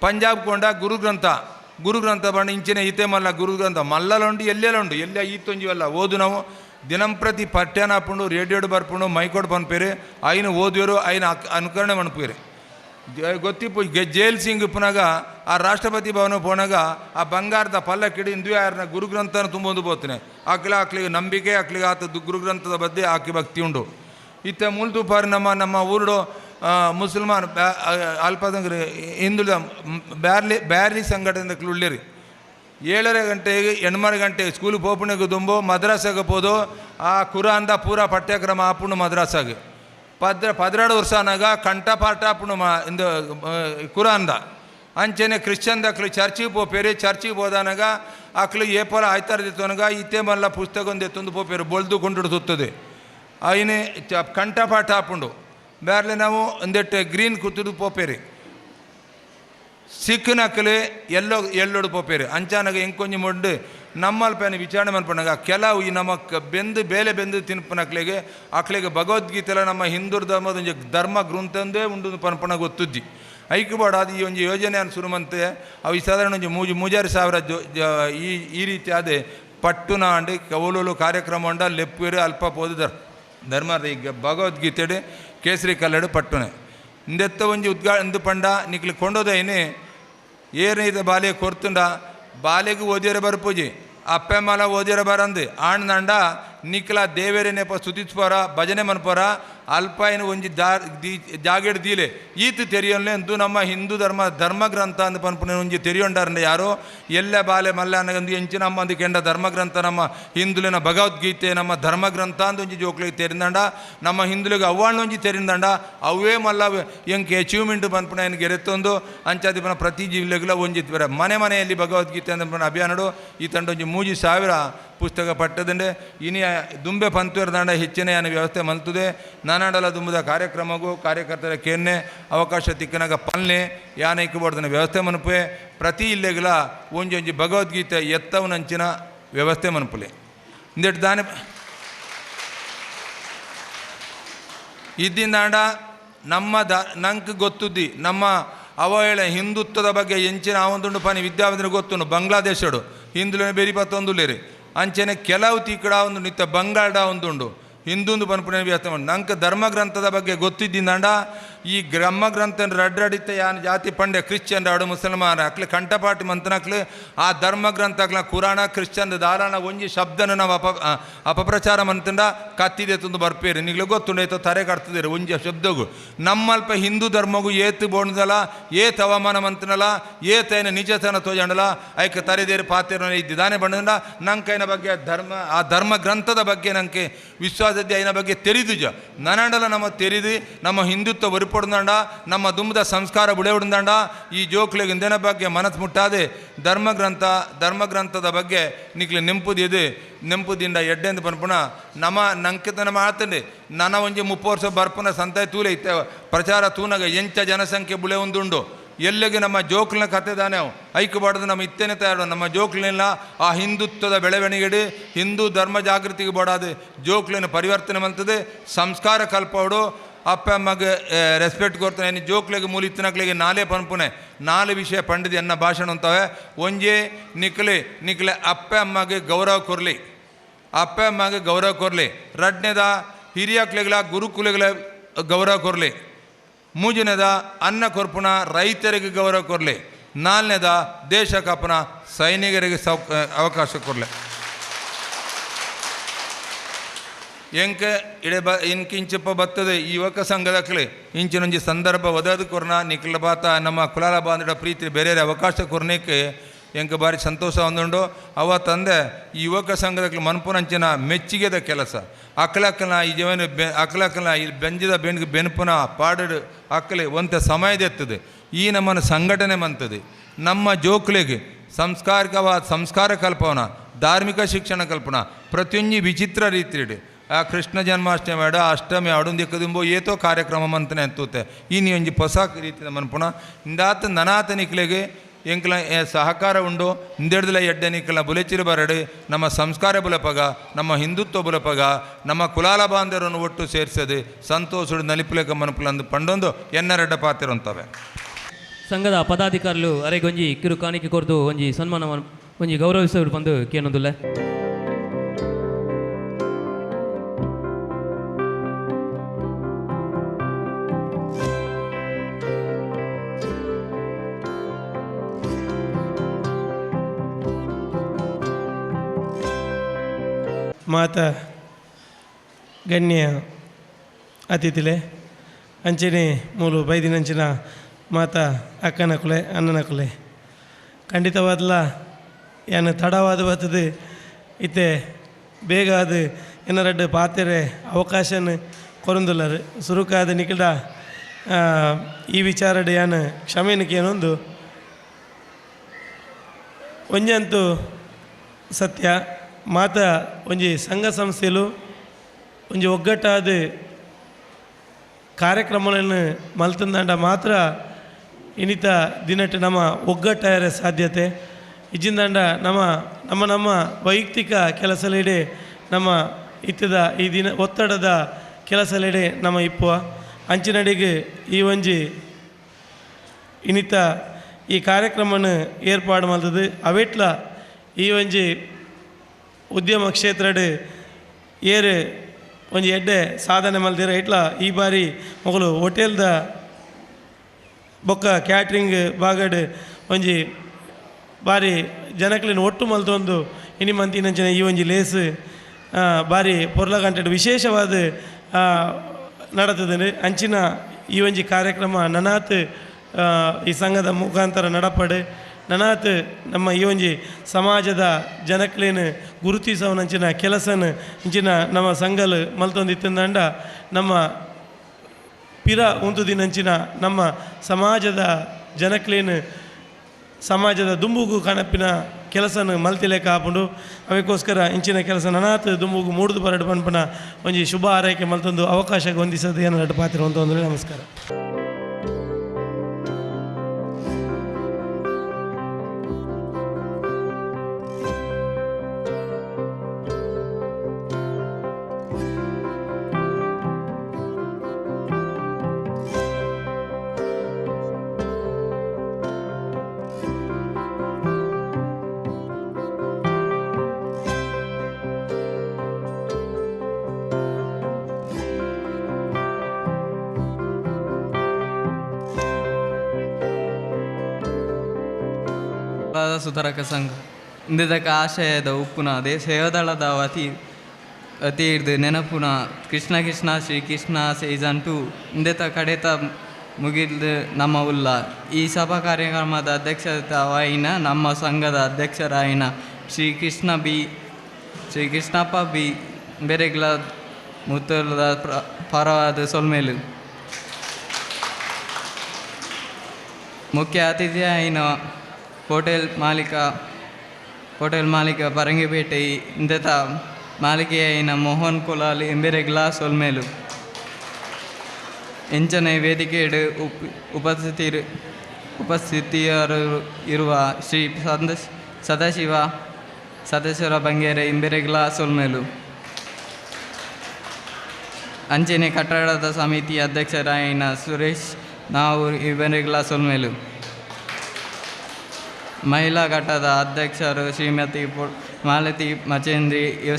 ಪಂಜಾಬ್ ಕೊಂಡ ಗುರುಗ್ರಂಥ ಬಣ್ಣ ಇಂಚಿನ ಈತೆ ಮಲ್ಲ ಗುರುಗ್ರಂಥ ಮಲ್ಲಲುಂಡು ಎಲ್ಲೆಲ್ಲುಂಡು ಎಲ್ಲ ಈತೊಂಜಿವಲ್ಲ ಓದು ನಾವು ದಿನಂಪ್ರತಿ ಪಠ್ಯನ ಹಾಕೊಂಡು ರೇಡಿಯೋಡು ಬರ್ಕೊಂಡು ಮೈಕೋಡು ಪನ್ಪೇರಿ ಐನು ಓದುವರು ಐನ ಅನುಕರಣೆ ಮನ್ಪೇರಿ ಗೊತ್ತಿಪ್ಪು ಜೈಲ್ ಸಿಂಗ್ ಪುನಗ ಆ ರಾಷ್ಟ್ರಪತಿ ಭವನ ಪೋನಾಗ ಆ ಬಂಗಾರದ ಪಲ್ಲಕ್ಕಿಡಿ ಹಿಂದೂ ಯಾರನ್ನ ಗುರುಗ್ರಂಥನ ತುಂಬೊಂದು ಬೋತನೆ ಆಕ್ಲಿಗೆ ನಂಬಿಕೆ ಆಕ್ಲಿಗೆ ಆತದ್ದು ಗುರುಗ್ರಂಥದ ಬಗ್ಗೆ ಆಕೆ ಭಕ್ತಿ ಉಂಡು ಇತ್ತ ಮುಲ್ತುಪಾರಿ ನಮ್ಮ ಊರುಡು ಮುಸಲ್ಮಾನ್ ಅಲ್ಪದಂಗ್ರಿ ಹಿಂದುಳಿದ ಬ್ಯಾರ್ಲಿ ಸಂಘಟನೆ ಉಳ್ಳೇರಿ 7:30 ಗಂಟೆಗೆ 8:30 ಗಂಟೆಗೆ ಸ್ಕೂಲಿಗೆ ಪೋಪಣೆಗೆ ತುಂಬು ಮದ್ರಾಸಾಗ ಹೋದು ಆ ಕುರಾನ್ದ ಪೂರ ಪಠ್ಯಕ್ರಮ ಆಪುಣು ಮದ್ರಾಸಾಗೆ 12 ವರ್ಷನಾಗ ಕಂಠಪಾಠ ಆಪುಣು ಇಂದು ಕುರಾನ್ದ ಅಂಚೆನೆ ಕ್ರಿಶ್ಚಿಯನ್ದ ಅಕ್ಲು ಚರ್ಚಿಗೆ ಪೋಪೇರಿ ಚರ್ಚಿಗೆ ಹೋದಾನಾಗ ಅಕ್ಲು ಏಪಲ ಆಯ್ತಾರದಿತ್ತವನಾಗ ಇತ್ತೆ ಮಲ್ಲ ಪುಸ್ತಕ ಒಂದು ಎತ್ತೊಂದು ಪೋಪೇರು ಬೊಳ್ದು ಕೊಂಡುಡು ಸುತ್ತದೆ ಐನೇ ಕಂಠಪಾಠ ಆಪುಂಡು ಬೇರೆ ನಾವು ಒಂದೆಟ್ಟು ಗ್ರೀನ್ ಕೂತುದು ಪೋಪೇರಿ ಸಿಖ್ ನಕ್ಕಲೆ ಎಲ್ಲೋಡು ಪೋಪೇರಿ ಅಂಚಾನಾಗ ಎಂಕೊಂಜಿ ಮೊಂಡು ನಮ್ಮಲ್ಪೇನ ವಿಚಾರಣೆ ಮನ್ಪನಾಗ ಕೆಲವು ಈ ನಮ್ಮ ಬೇಲೆ ಬೆಂದು ತಿನ್ಪನಕ್ಲೆಗೆ ಅಕ್ಲೆಗೆ ಭಗವದ್ಗೀತೆಲ್ಲ ನಮ್ಮ ಹಿಂದೂ ಧರ್ಮದ ಒಂಜಿ ಧರ್ಮ ಗ್ರಂಥಂದೇ ಉಂಡು ಪನ್ಪನ ಗೊತ್ತುಜ್ಜಿ ಐಕ್ಯಬಾಡ ಅದು ಈ ಒಂದು ಯೋಜನೆ ಅನ್ಸುರುಮಂತೆ ಅವು ಸಾಧಾರಣ ಒಂಜಿ 3,000 ಈ ರೀತಿ ಆದ ಪಟ್ಟುನ ಅಂಡಿ ಕವಲುಲು ಕಾರ್ಯಕ್ರಮ ಉಂಡ ಲೆಪ್ಪೇರು ಅಲ್ಪ ಪೋದು ಧರ್ಮ ಈಗ ಭಗವದ್ಗೀತೆಡು ಕೇಸರಿ ಕಲ್ಲಡು ಪಟ್ಟುನೆ ಇಂದೆತ್ತ ಒಂಜಿ ಇಂದು ಪಂಡ ನಿಕ್ಲಿ ಕೊಂಡೋದೈನೆ ಏನಿದೆ ಬಾಲೆ ಕೊರ್ತುಂಡ ಬಾಲೆಗೆ ಓದಿಯರೆ ಬರ್ಪೂಜಿ ಅಪ್ಪೆ ಮಲ ಓದಿಯರೆ ಬರಂದು ಆಣ್ದಂಡ ನಿಕ್ಲ ದೇವೇರೆ ನೆಪ ಸ್ತುತಿಸ್ಪೋರ ಭಜನೆ ಮನ್ಪೋರ ಅಲ್ಪ ಏನು ಒಂಜಿ ಜಾಗೇಡ್ ದೀಲೆ ಈತು ತೆರಿಯೋನ್ಲೆ ಅಂದು ನಮ್ಮ ಹಿಂದೂ ಧರ್ಮ ಗ್ರಂಥ ಅಂದು ಪನ್ಪುನ ಒಂಜಿ ತೆರಿಯೊಂಡಾರಂಡೆ ಯಾರೋ ಎಲ್ಲ ಬಾಲೆ ಮಲ್ಲ ಅನ್ನಗಂದು ಎಂಚಿನ ನಮ್ಮ ಅಂದು ಕೆಂಡ ಧರ್ಮಗ್ರಂಥ ನಮ್ಮ ಹಿಂದುಲಿನ ಭಗವದ್ಗೀತೆ ನಮ್ಮ ಧರ್ಮಗ್ರಂಥ ಅಂದು ಒಂಜಿ ಜೋಕ್ಲಿಗೆ ತೆರಿಂದಂಡ ನಮ್ಮ ಹಿಂದುಲಿಗೆ ಅವ್ವಾಣ ಒಂಜಿ ತೆರಿಂದಂಡ ಅವೇ ಮಲ್ಲ ಎಂಗೆ ಅಚೀವ್ಮೆಂಟ್ ಪನ್ಪುನ ಏನು ಗೆರೆತ್ತೊಂದು ಅಂಚಾದಿ ಪನ ಪ್ರತಿ ಜಿಲ್ಲೆಗಳ ಒಂಜಿ ಮನೆಯಲ್ಲಿ ಭಗವದ್ಗೀತೆ ಅಂದ ಅಭಿಯಾನಡು ಈ ತಂಡ ಒಂಜಿ 3,000 ಪುಸ್ತಕ ಪಟ್ಟದಂಡೆ ಇನಿ ದುಂಬೆ ಪಂತುವರದಂಡ ಹೆಚ್ಚಿನ ಏನು ವ್ಯವಸ್ಥೆ ಮಲ್ತುದೆ ನಾನಾಡಲ ದುಂಬದ ಕಾರ್ಯಕ್ರಮಗೂ ಕಾರ್ಯಕರ್ತರ ಕೇನ್ನೆ ಅವಕಾಶ ತಿಕ್ಕನಾಗ ಪಲ್ನೆ ಯಾನೈಕ ಬೋರ್ದನ ವ್ಯವಸ್ಥೆ ಮನಪೆ ಪ್ರತಿ ಇಲ್ಲೆಗಳ ಒಂಜಿ ಭಗವದ್ಗೀತೆ ಎತ್ತವನಂಚಿನ ವ್ಯವಸ್ಥೆ ಮನಪಲೆ ಇಂದೆಟ್ಟು ದಾನೆ ಇದ್ದಿಂದಾಂಡ ನಮ್ಮ ನಂಗೆ ಗೊತ್ತುದ್ದಿ ನಮ್ಮ ಅವಹೇಳ ಹಿಂದುತ್ವದ ಬಗ್ಗೆ ಎಂಚಿನ ಆವಂದುಂಡು ಪನಿ ವಿದ್ಯಾವಂತರಿಗೆ ಗೊತ್ತುಂಡು ಬಾಂಗ್ಲಾದೇಶಡು ಹಿಂದುಲಿನ ಬೇರಿ ಪತ್ತೊಂದುಲ್ಲೇರಿ ಅಂಚೆನೆ ಕೆಲವು ತೀಕಡ ಒಂದು ನಿತ್ಯ ಬಂಗಾಳ ಒಂದುಂಡು ಹಿಂದೂಂದು ಪನ್ಪುಣೆ ವ್ಯವಸ್ಥೆ ಮಾಡಿ ನಂಗೆ ಧರ್ಮಗ್ರಂಥದ ಬಗ್ಗೆ ಗೊತ್ತಿದ್ದಿಂದಾಂಡ ಈ ಗ್ರಹಗ್ರಂಥ ರಡ್ಡಡಿತ ಯಾನು ಜಾತಿ ಪಂಡೆ ಕ್ರಿಶ್ಚಿಯನ್ ಆಡು ಮುಸಲ್ಮಾನ ಅಕ್ಲೆ ಕಂಠಪಾಠಿ ಮಂತನಕ್ಲೆ ಆ ಧರ್ಮಗ್ರಂಥ ಅಕ್ಲ ಕುರಾಣ ಕ್ರಿಶ್ಚಿಯನ್ ದಾರಾಣ ಒಂಜಿ ಶಬ್ದನ ನಾವು ಅಪಪ್ರಚಾರ ಮಂತಂಡ ಕತ್ತಿದೆ ತಂದು ಬರ್ಪೇರಿ ನಿಗ್ಲು ಗೊತ್ತುಂಡೈತೋ ತರೆ ಕಟ್ತಿದ್ದೀರಿ ಒಂಜಿ ಶಬ್ದಗೂ ನಮ್ಮಲ್ಪ ಹಿಂದೂ ಧರ್ಮಗೂ ಏತು ಬೋಣದಲ್ಲ ಏತ್ ಹವಾಮಾನ ಮಂತನಲ್ಲ ಏತೈನ ನಿಜತನ ತೋಜಂಡಲ್ಲ ಐಕ ತರೆದೇರಿ ಪಾತ್ರ ಇದ್ದಿದ್ದಾನೆ ಬಂಡ ನಂಕೈನ ಬಗ್ಗೆ ಆ ಧರ್ಮ ಗ್ರಂಥದ ಬಗ್ಗೆ ನಂಗೆ ವಿಶ್ವಾಸದ್ದೆ ಐನ ಬಗ್ಗೆ ತೆರಿದುಜ ನನಾಡಲ ನಮ್ಮ ತೆರಿದು ನಮ್ಮ ಹಿಂದುತ್ವ ಒರಿಪೊಡ್ದಂಡ ನಮ್ಮ ದುಂಬದ ಸಂಸ್ಕಾರ ಬುಡೆ ಉಡ್ದಂಡ ಈ ಜೋಕ್ಲಿಗೆ ಇಂದನ ಬಗ್ಗೆ ಮನಸ್ಸು ಮುಟ್ಟಾದೆ ಧರ್ಮಗ್ರಂಥದ ಬಗ್ಗೆ ನಿಕ್ಲಿ ನೆಂಪುದಿಂದ ಎಡ್ಡೆಂದು ಪನ್ಪುಣ ನಂಕಿತನ ಮಾತಂಡೆ ನನ್ನ ಒಂಜಿ 30 ವರ್ಷ ಬರ್ಪುನ ಸಂತಾಯ ತೂಲೆ ಇತ್ತೆ ಪ್ರಚಾರ ತೂನಾಗ ಎಂಚ ಜನಸಂಖ್ಯೆ ಬುಳೆ ಒಂದುಂಡು ಎಲ್ಲಿಗೆ ನಮ್ಮ ಜೋಕ್ಲಿನ ಕತೆ ದಾನೆ ಅವು ಐಕ್ಯಬಾರ್ದು ನಮ್ಮ ಇತ್ತೇನೆ ತಯಾರು ನಮ್ಮ ಜೋಕ್ಲಿನ ಆ ಹಿಂದುತ್ವದ ಬೆಳವಣಿಗೆ ಹಿಂದೂ ಧರ್ಮ ಜಾಗೃತಿಗೆ ಬೋಡಾದೆ ಜೋಕ್ಲಿನ ಪರಿವರ್ತನೆ ಮಂತದೆ ಸಂಸ್ಕಾರ ಕಲ್ಪೋಡು ಅಪ್ಪ ಅಮ್ಮಗೆ ರೆಸ್ಪೆಕ್ಟ್ ಕೊಡ್ತಾನೆ ಜೋಕ್ಲಿಗೆ ಮೂಲಿತ್ತಿನಕ್ಲಿಗೆ ನಾಲೆ ಪನ್ಪುನೆ 4 ವಿಷಯ ಪಂಡಿತ ಎನ್ನ ಭಾಷಣ ಅಂತವೆ ಒಂಜೆ ನಿಕ್ಲೆ ಅಪ್ಪ ಅಮ್ಮಗೆ ಗೌರವ ಕೊರಲಿ ಅಪ್ಪ ಅಮ್ಮಗೆ ಗೌರವ ಕೊರಲಿ ರಡ್ನೆದ ಹಿರಿಯಕ್ಲೆಗಳ ಗುರುಕುಲಗಳ ಗೌರವ ಕೊರಲಿ ಮೂಜನೆದ ಅನ್ನ ಕೊರ್ಪುಣ ರೈತರಿಗೆ ಗೌರವ ಕೊರಲಿ ನಾಲ್ನೇದ ದೇಶ ಕಪ್ಪನ ಸೈನಿಕರಿಗೆ ಅವಕಾಶ ಕೊಡಲೆ ಎಂಕೆ ಇಡೆ ಇಂಕಿಂಚಪ್ಪ ಬರ್ತದೆ ಯುವಕ ಸಂಘದಕ್ಲೆ ಇಂಚಿನೊಂಜಿ ಸಂದರ್ಭ ಒದದು ಕೊರ್ನ ನಿಖಿಲ ಬಾತ ನಮ್ಮ ಕುಲಾಲ ಬಾಂಧವ ಪ್ರೀತಿ ಬೇರೆ ಅವಕಾಶ ಕೊರ್ನಿಕ್ಕೆ ಎಂಕ ಬಾರಿ ಸಂತೋಷ ಹೊಂದುಂಡು ಅವ ತಂದೆ ಈ ಯುವಕ ಸಂಘದಕ್ಕೆ ಮನ್ಪುನಂಚಿನ ಮೆಚ್ಚುಗೆದ ಕೆಲಸ ಅಕ್ಕಲಕ್ಕನ ಈ ಜೀವನ ಅಕ್ಕಲಕ್ಕನ ಈ ಬೆಂಜಿದ ಬೆನ್ಪುನ ಪಾಡು ಅಕ್ಕಲೆ ಒಂತೆ ಸಮಯದೆತ್ತದೆ ಈ ನಮ್ಮನ್ನು ಸಂಘಟನೆ ಮಂತದೆ ನಮ್ಮ ಜೋಕ್ಲೆಗೆ ಸಂಸ್ಕಾರಿಕವಾದ ಸಂಸ್ಕಾರ ಕಲ್ಪನ ಧಾರ್ಮಿಕ ಶಿಕ್ಷಣ ಕಲ್ಪನಾ ಪ್ರತಿಯೊಂದು ವಿಚಿತ್ರ ರೀತಿ ಆ ಕೃಷ್ಣ ಜನ್ಮಾಷ್ಟಮಿ ಆಡ ಅಷ್ಟಮಿ ಆಡೊಂದಿಕ್ಕದಿಂಬೋ ಏತೋ ಕಾರ್ಯಕ್ರಮ ಮಂತನೆ ಅಂತೂತೆ ಈ ನೀ ಹೊಸ ರೀತಿಯ ಮನ್ಪುನ ಇಂದಾತ ನನಾತ ನಿಕ್ಲೆಗೆ ಎಂಕ್ಲ ಸಹಕಾರ ಉಂಡು ಇಂದೆಡ್ದಲ ಎಡ್ಡೆ ನಿಕ್ಕಲ ಬುಲೆಚಿರು ಬರಡು ನಮ್ಮ ಸಂಸ್ಕಾರ ಬುಲಪಗ ನಮ್ಮ ಹಿಂದುತ್ವ ಬುಲಪಗ ನಮ್ಮ ಕುಲಾಲ ಬಾಂಧವರನ್ನು ಒಟ್ಟು ಸೇರಿಸದೆ ಸಂತೋಷಡು ನಲಿಪುಲೆಕ ಮನಪುಲಂದು ಪಂಡೊಂದು ಎನ್ನರೆಡ್ಡ ಪಾತಿರಂತವೆ ಸಂಘದ ಪದಾಧಿಕಾರಿಗಳು ಅರೆಗೊಂಜಿ ಕಿರು ಕಾಣಿಕೆ ಕೊರ್ದು ಒಂಜಿ ಸನ್ಮಾನ ಒಂಜಿ ಗೌರವಿಸೋರು ಬಂದು ಕೇನೊಂದುಲ್ಲ ಮಾತ ಗಣ್ಯ ಅತಿಥಿಲೆ ಅಂಚನೆ ಮೂಲು ಬೈದಿನಂಚಿನ ಮಾತ ಅಕ್ಕನ ಕುಲೆ ಅಣ್ಣನ ಕುಲೆ ಖಂಡಿತವಾದಲ್ಲ ಏನು ತಡವಾದ ಬರ್ತದೆ ಇತ್ತೆ ಬೇಗ ಅದು ಏನರಡ್ಡು ಪಾತೆರೆ ಅವಕಾಶನ ಕೊರೊಂದುಲ್ಲರು ಸುರುಕಾದ ನಿಕಟ ಈ ವಿಚಾರಡ್ ಯಾನು ಕ್ಷಮೆನಕ್ಕೆ ಏನೊಂದು ಒಂಜಂತೂ ಸತ್ಯ ಮಾತ ಒಂಜಿ ಸಂಘ ಸಂಸ್ಥೆಲು ಒಂಜಿ ಒಗ್ಗಟ್ಟಾದ ಕಾರ್ಯಕ್ರಮಗಳನ್ನು ಮಲ್ತಂದಾಂಡ ಮಾತ್ರ ಇನ್ನಿತ ದಿನಟ್ಟು ನಮ್ಮ ಒಗ್ಗಟ್ಟಾಯರ ಸಾಧ್ಯತೆ ಇಜ್ಜಿಂದಾಂಡ ನಮ್ಮ ವೈಯಕ್ತಿಕ ಕೆಲಸಲೆಡೆ ನಮ್ಮ ಇತ್ತದ ಈ ದಿನ ಒತ್ತಡದ ಕೆಲಸಲೆಡೆ ನಮ್ಮ ಇಪ್ಪುವ ಅಂಚಿನಡೆಗೆ ಈ ಒಂಜಿ ಇನ್ನಿತ ಈ ಕಾರ್ಯಕ್ರಮವನ್ನು ಏರ್ಪಾಡು ಮಾಡ್ತದೆ ಅವೆಟ್ಲ ಈ ಒಂಜಿ ಉದ್ಯಮ ಕ್ಷೇತ್ರಡ್ ಏರು ಒಂಜಿ ಎಡ್ಡೆ ಸಾಧನೆ ಮಲ್ದಿರ ಇಟ್ಲ ಈ ಬಾರಿ ಮೊಗಲು ಹೋಟೆಲ್ದ ಬೊಕ್ಕ ಕ್ಯಾಟ್ರಿಂಗ್ ಬಾಗಡ್ ಒಂಜಿ ಬಾರಿ ಜನಕ್ಲಿನ ಒಟ್ಟು ಮಲ್ತೊಂದು ಇನಿ ಮಂತಿನಂಚಿನ ಈ ಒಂಜಿ ಲೇಸ್ ಬಾರಿ ಪೊರ್ಲಗಂಟೆಡ್ ವಿಶೇಷವಾದ ನಡತದೆ ಅಂಚಿನ ಈ ಒಂಜಿ ಕಾರ್ಯಕ್ರಮ ನನಾತ್ ಈ ಸಂಘದ ಮುಖಾಂತರ ನಡಪಡು ನನಾತ್ ನಮ್ಮ ಈ ಒಂಜಿ ಸಮಾಜದ ಜನಕ್ಲೇನು ಗುರುತಿಸವನಂಚಿನ ಕೆಲಸನ ಇಂಚಿನ ನಮ್ಮ ಸಂಘಲು ಮಲ್ತೊಂದಿತ್ತಂದಂಡ ನಮ್ಮ ಪಿರ ಉಂತು ದಿನಂಚಿನ ನಮ್ಮ ಸಮಾಜದ ಜನಕ್ಲೇನು ಸಮಾಜದ ದುಂಬುಗು ಕಣಪಿನ ಕೆಲಸನ ಮಲ್ತಿಲೆಕ್ಕ ಹಾಪುಂಡು ಅವಕ್ಕೋಸ್ಕರ ಇಂಚಿನ ಕೆಲಸ ನನಾತ್ ದುಂಬುಗು ಮೂಡುದು ಬರಡು ಪನ್ಪನ ಒಂಜಿ ಶುಭ ಆರೈಕೆ ಮಲ್ತೊಂದು ಅವಕಾಶ ಹೊಂದಿಸೋದು ಏನರಡು ಪಾತ್ರ ಅಂತ ಅಂದರೆ ನಮಸ್ಕಾರ. ಸುಧಾರಕ ಸಂಘ ಇಂದಕ ಆಶಯದ ಉಪ್ಪುನ ಅದೇ ಸೇವದಳದ ಅತಿ ಹಿಡ್ದು ನೆನಪುನ ಕೃಷ್ಣ ಕೃಷ್ಣ ಶ್ರೀಕೃಷ್ಣ ಸೀಸನ್ 2 ಇಂದೆತ ಕಡೆತ ಮುಗಿದು ನಮ್ಮ ಉಲ್ಲ ಈ ಸಭಾ ಕಾರ್ಯಕ್ರಮದ ಅಧ್ಯಕ್ಷರಾಯಿನ ನಮ್ಮ ಸಂಘದ ಅಧ್ಯಕ್ಷರಾಯಿನ ಶ್ರೀಕೃಷ್ಣಪ್ಪ ಬಿ ಬೆರೆಗ್ಲ ಮುತ್ತಲದ ಪರವಾದ ಸೊಲ್ಮೇಲು ಮುಖ್ಯ ಅತಿಥಿ ಆಯಿನ ಹೋಟೆಲ್ ಮಾಲೀಕ ಪರಂಗಿಪೇಟೆ ಇಂದತ ಮಾಲಿಕೆಯಾಯಿನ ಮೋಹನ್ ಕುಲಾಲ್ ಎಂಬೆರೆಗ್ಲಾ ಸೊಲ್ಮೇಲು ಎಂಚನೆ ವೇದಿಕೆಯಡು ಉಪಸ್ಥಿತಿಯರು ಇರುವ ಶ್ರೀ ಸದಾಶಿವ ಬಂಗೇರ ಇಂಬೆರೆಗ್ಲಾ ಸೊಲ್ಮೇಲು ಅಂಚನೆ ಕಟ್ಟಡದ ಸಮಿತಿ ಅಧ್ಯಕ್ಷರಾಯಿನ ಸುರೇಶ್ ನಾವು ಇಂಬೆರೆಗ್ಲಾ ಸೊಲ್ಮೇಲು ಮಹಿಳಾ ಘಟ್ಟದ ಅಧ್ಯಕ್ಷರು ಶ್ರೀಮತಿ ಮಾಲತಿ ಮಚೇಂದ್ರಿ ಯುವ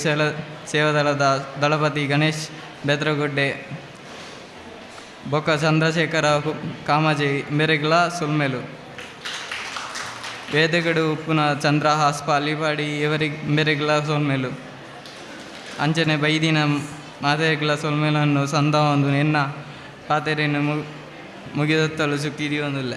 ಸೇವಾದಳದ ದಳಪತಿ ಗಣೇಶ್ ಬೆದ್ರಗುಡ್ಡೆ ಬೊಕ್ಕ ಚಂದ್ರಶೇಖರ ಕಾಮಜಿ ಮೆರೆಗ್ಲಾ ಸುಲ್ಮೇಲು ವೇದಗಡು ಉಪ್ಪುನ ಚಂದ್ರಹಾಸ್ ಪಾಲಿಪಾಡಿ ಇವರಿಗೆ ಬೇರೆಗಳ ಸೊಲ್ಮೇಲು ಅಂಚನೆ ಬೈದಿನ ಮಾತೆಗಳ ಸೊಲ್ಮೇಲನ್ನು ಸಂದ ಒಂದು ನೆನ್ನ ಪಾತೆರೆಯನ್ನು ಮುಗಿದತ್ತಲು ಸುಕ್ಕಿದೀವೊಂದಿಲ್ಲ.